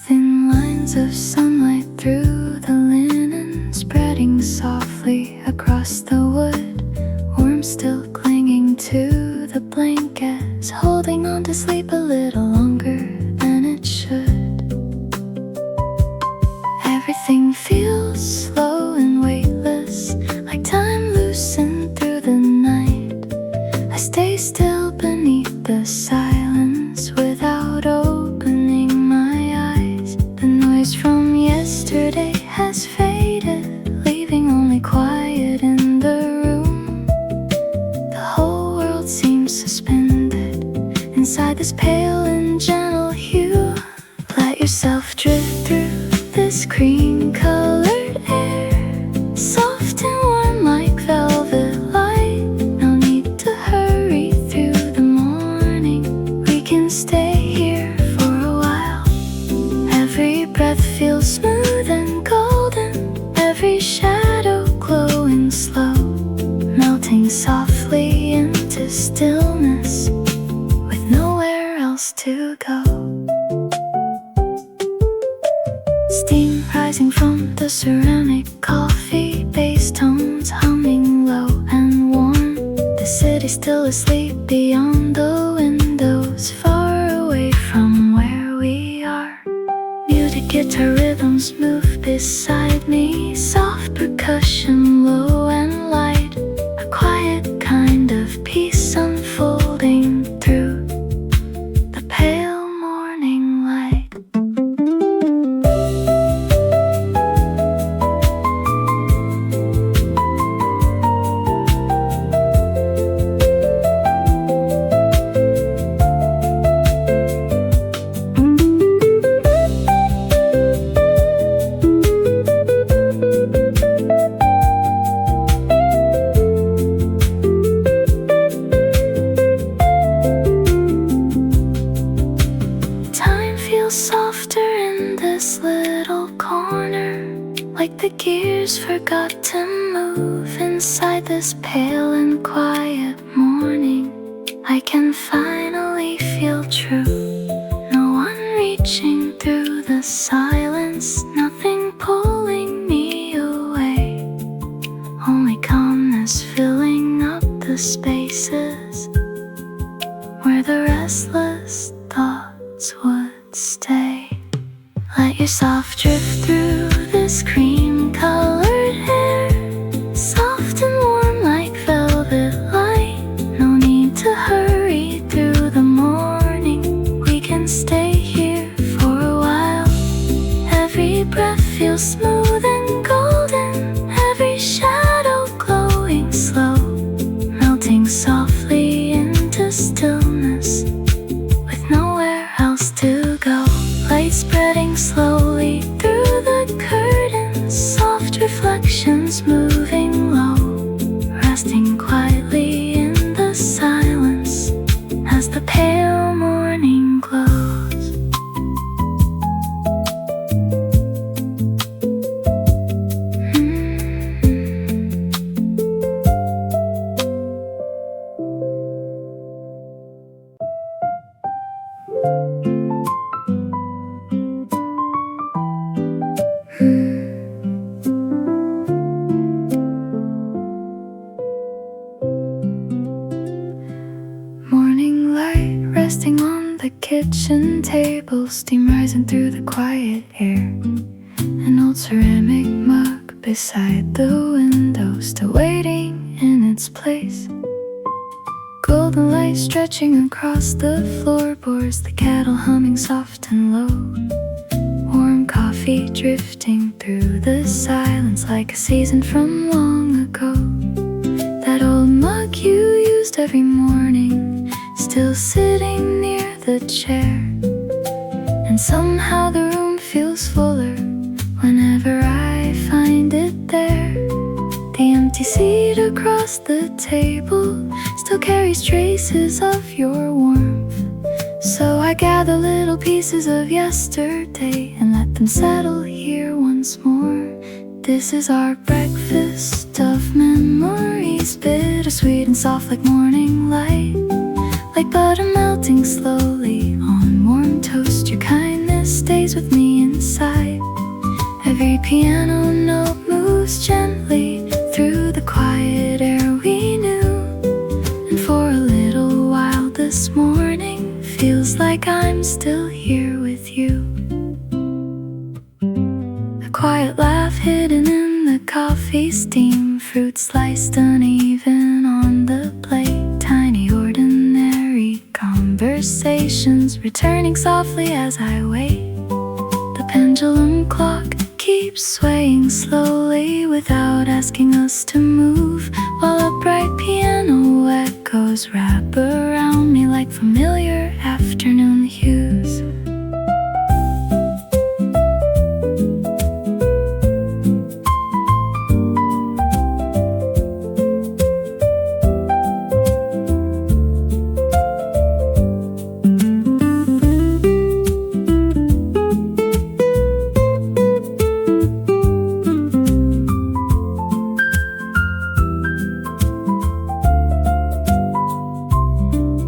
Thin lines of sunlight through the linen, spreading softly across the wood, warmth still clinging to the blankets, holding on to sleep a little longer than it should. Everything feels slow and weightless, like time loosened through the night. I stay still beneath the silence without opening my eyes. The noise from yesterday has faded, leaving only quiet in the room. The whole world seems suspended inside this pale and gentle hue. Let yourself drift through this cream-colored air, soft and warm like velvet light. No need to hurry through the morning, we can stay here for a while. Every breath feels smooth and golden, every shadow glowing slow, melting softly into stillness with nowhere else to go. Steam rising from the ceramic coffee, bass tones humming low and warm. The city still asleep beyond the windows, far away from where we are. Muted guitar rhythms move beside me, soft percussion low and light, a quiet kind of peace unfolding through the pale morning light. Softer in this little corner, like the gears forgot to move inside this pale and quiet morning. I can finally feel true, no one reaching through the silence, nothing pulling me away, only calmness filling up the spaces where the rest reflections moving low, resting quietly in the silence as the pale morning glows. Morning light resting on the kitchen table, steam rising through the quiet air. An old ceramic mug beside the window, still waiting in its place. Golden light stretching across the floorboards, the kettle humming soft and low. Warm coffee drifting through the silence like a season from long ago. That old mug you used every morning, still sitting near the chair. And somehow the room feels fuller whenever I find it there. The empty seat across the table still carries traces of your warmth. So I gather little pieces of yesterday and let them settle here once more. This is our breakfast of memories, bittersweet and soft like morning light, like butter melting slowly on warm toast. Your kindness stays with me inside. Every piano note moves gently through the quiet air we knew. And for a little while this morning feels like I'm still here with you. A quiet laugh hidden in the coffee steam, fruit sliced uneven on the plate. Tiny ordinary conversations returning softly as I wait. The pendulum clock keeps swaying slowly without asking us to move, while a bright piano echoes wrap around me like familiar afternoon hues.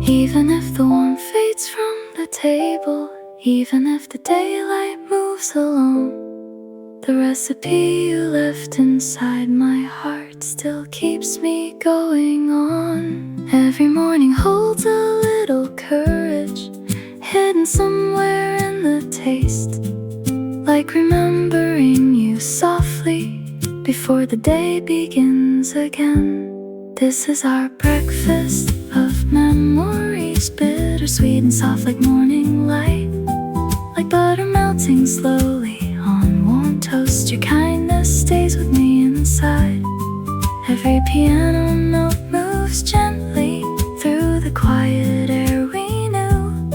Even if the warmth fades from the table, even if the daylight moves alone, the recipe you left inside my heart still keeps me going on. Every morning holds a little courage hidden somewhere in the taste, like remembering you softly before the day begins again. This is our breakfast of memories, bittersweet and soft like morning light, like butter melting slowly on warm toast. Your kindness stays with me inside. Every piano note moves gently through the quiet air we knew.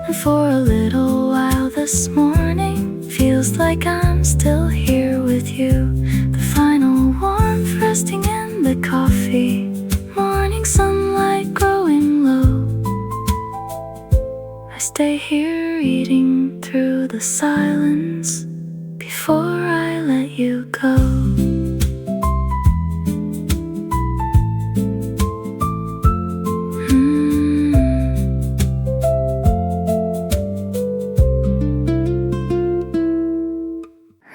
And for a little while this morning feels like I'm still here with you. The final warmth resting in the coffee, morning sunlight growing low. I stay here reading through the silence before I let you go.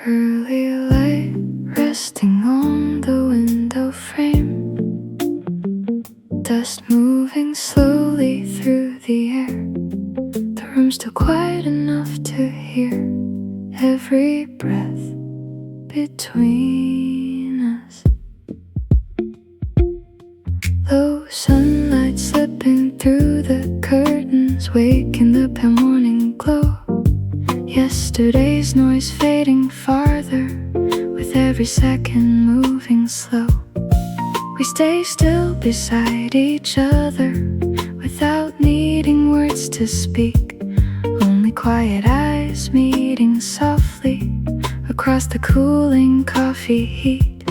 Early light resting on the window frame, dust moving slowly through the air. The room's still quiet enough to hear every breath between us. Low sunlight slipping through the curtains, waking the pale morning glow. Yesterday's noise fading farther with every second moving slow. We stay still beside each other without needing words to speak, only quiet eyes meeting softly across the cooling coffee heat.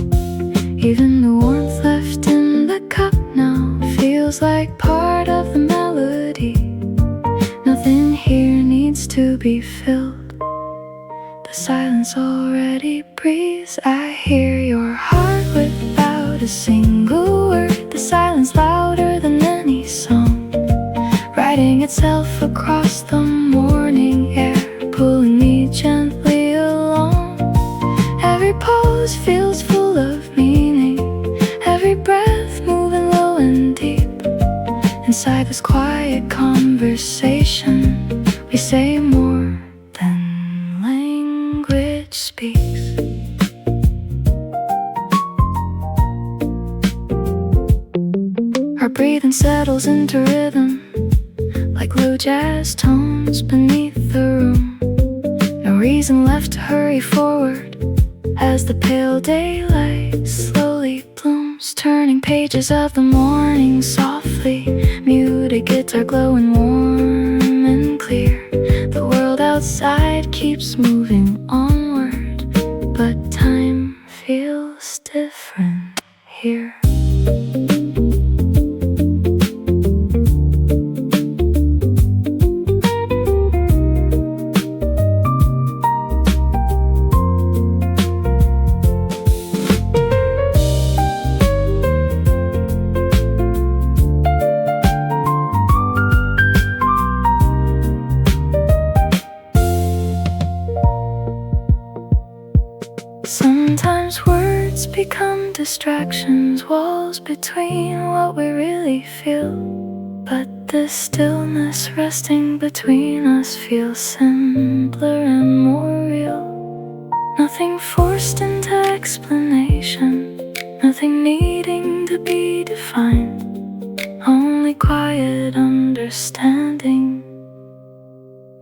Even the warmth left in the cup now feels like part of the melody. Nothing here needs to be filled. The silence already breathes. I hear your heart without a single word. The silence louder than any song, writing itself across the morning air, pulling me gently along. Every pose feels full of meaning, every breath moving low and deep. Inside this quiet conversation, we say more than language speaks. Our breathing settles into rhythm, like low jazz tones beneath the room. No reason left to hurry forward as the pale daylight slowly blooms, turning pages of the morning softly. Muted guitar glowing warm and clear. The world outside keeps moving onward, but time feels different here. Sometimes words become distractions, walls between what we really feel. But the stillness resting between us feels simpler and more real. Nothing forced into explanation, nothing needing to be defined. Only quiet understanding,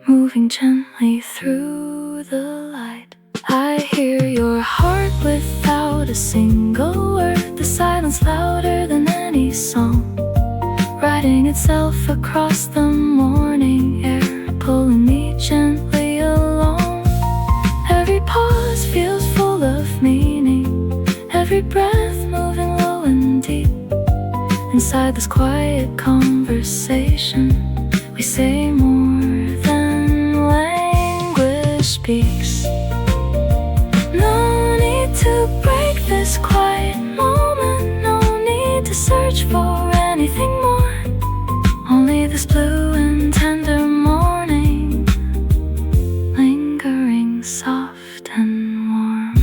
moving gently through the light. I hear your heart without a single word. The silence louder than any song, writing itself across the morning air, pulling me gently along. Every pause feels full of meaning, every breath moving low and deep. Inside this quiet conversation, we say more than language speaks. No need to break this quiet moment, no need to search for anything more. Only this blue and tender morning, lingering soft and warm.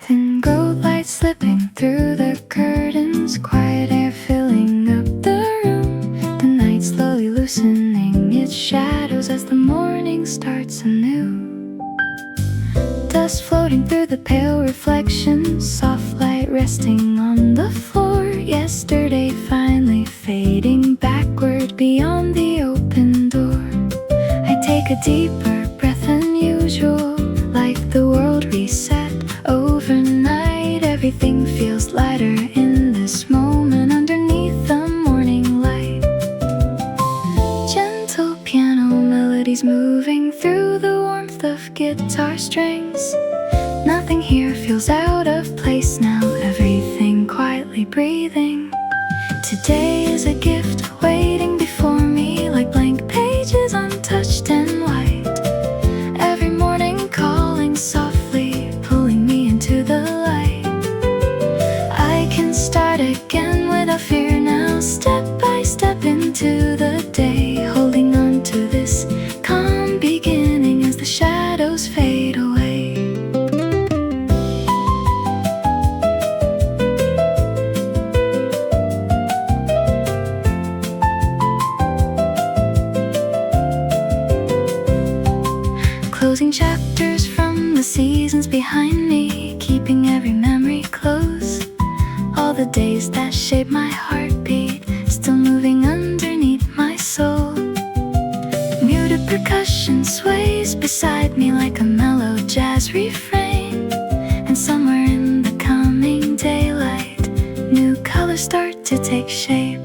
Thin gold light slipping through the curtains, quiet air filling up the room. The night slowly loosening its shadows as the morning starts anew. Dust floating through the pale reflections, soft light resting on the floor. Yesterday finally fading backward beyond the open door. I take a deeper breath than usual, like the world reset overnight. Everything feels lighter in this moment underneath the morning light. Gentle piano melodies moving through the warmth of guitar strings. Nothing here feels out of place now, everything quietly breathing. Today is a gift waiting before me, like blank pages untouched and white. Every morning calling softly, pulling me into the light. I can start again without fear now, step by step into the day, holding on to this calm beginning as the shadows fade away. Closing chapters from the seasons behind me, keeping every memory close. All the days that shape my heartbeat, still moving underneath my soul. Muted percussion sways beside me like a mellow jazz refrain. And somewhere in the coming daylight, new colors colors start to take shape.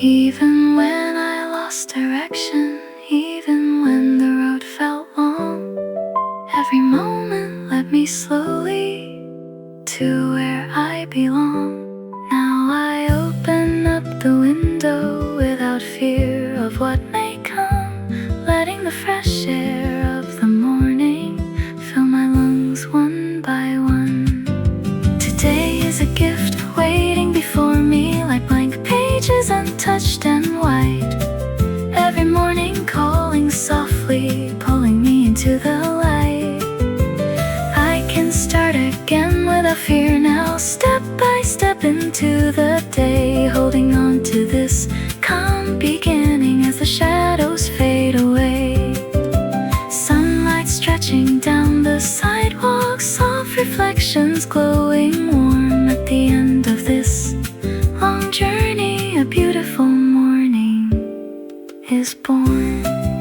Even when I lost direction, even when the road felt long, every moment led me slowly to where I belong. Now I open up the window without fear of what may come, letting the fresh air of the morning fill my lungs one by one. Today is a gift waiting before me like blank pages untouched and white. Every morning calling softly, pulling me into the light. I can start again without fear now, step by step into the day, holding on to this calm beginning as the shadows fade away. Sunlight stretching down the sidewalk, soft reflections glowing warm at the end of this long journey. A beautiful morning is born.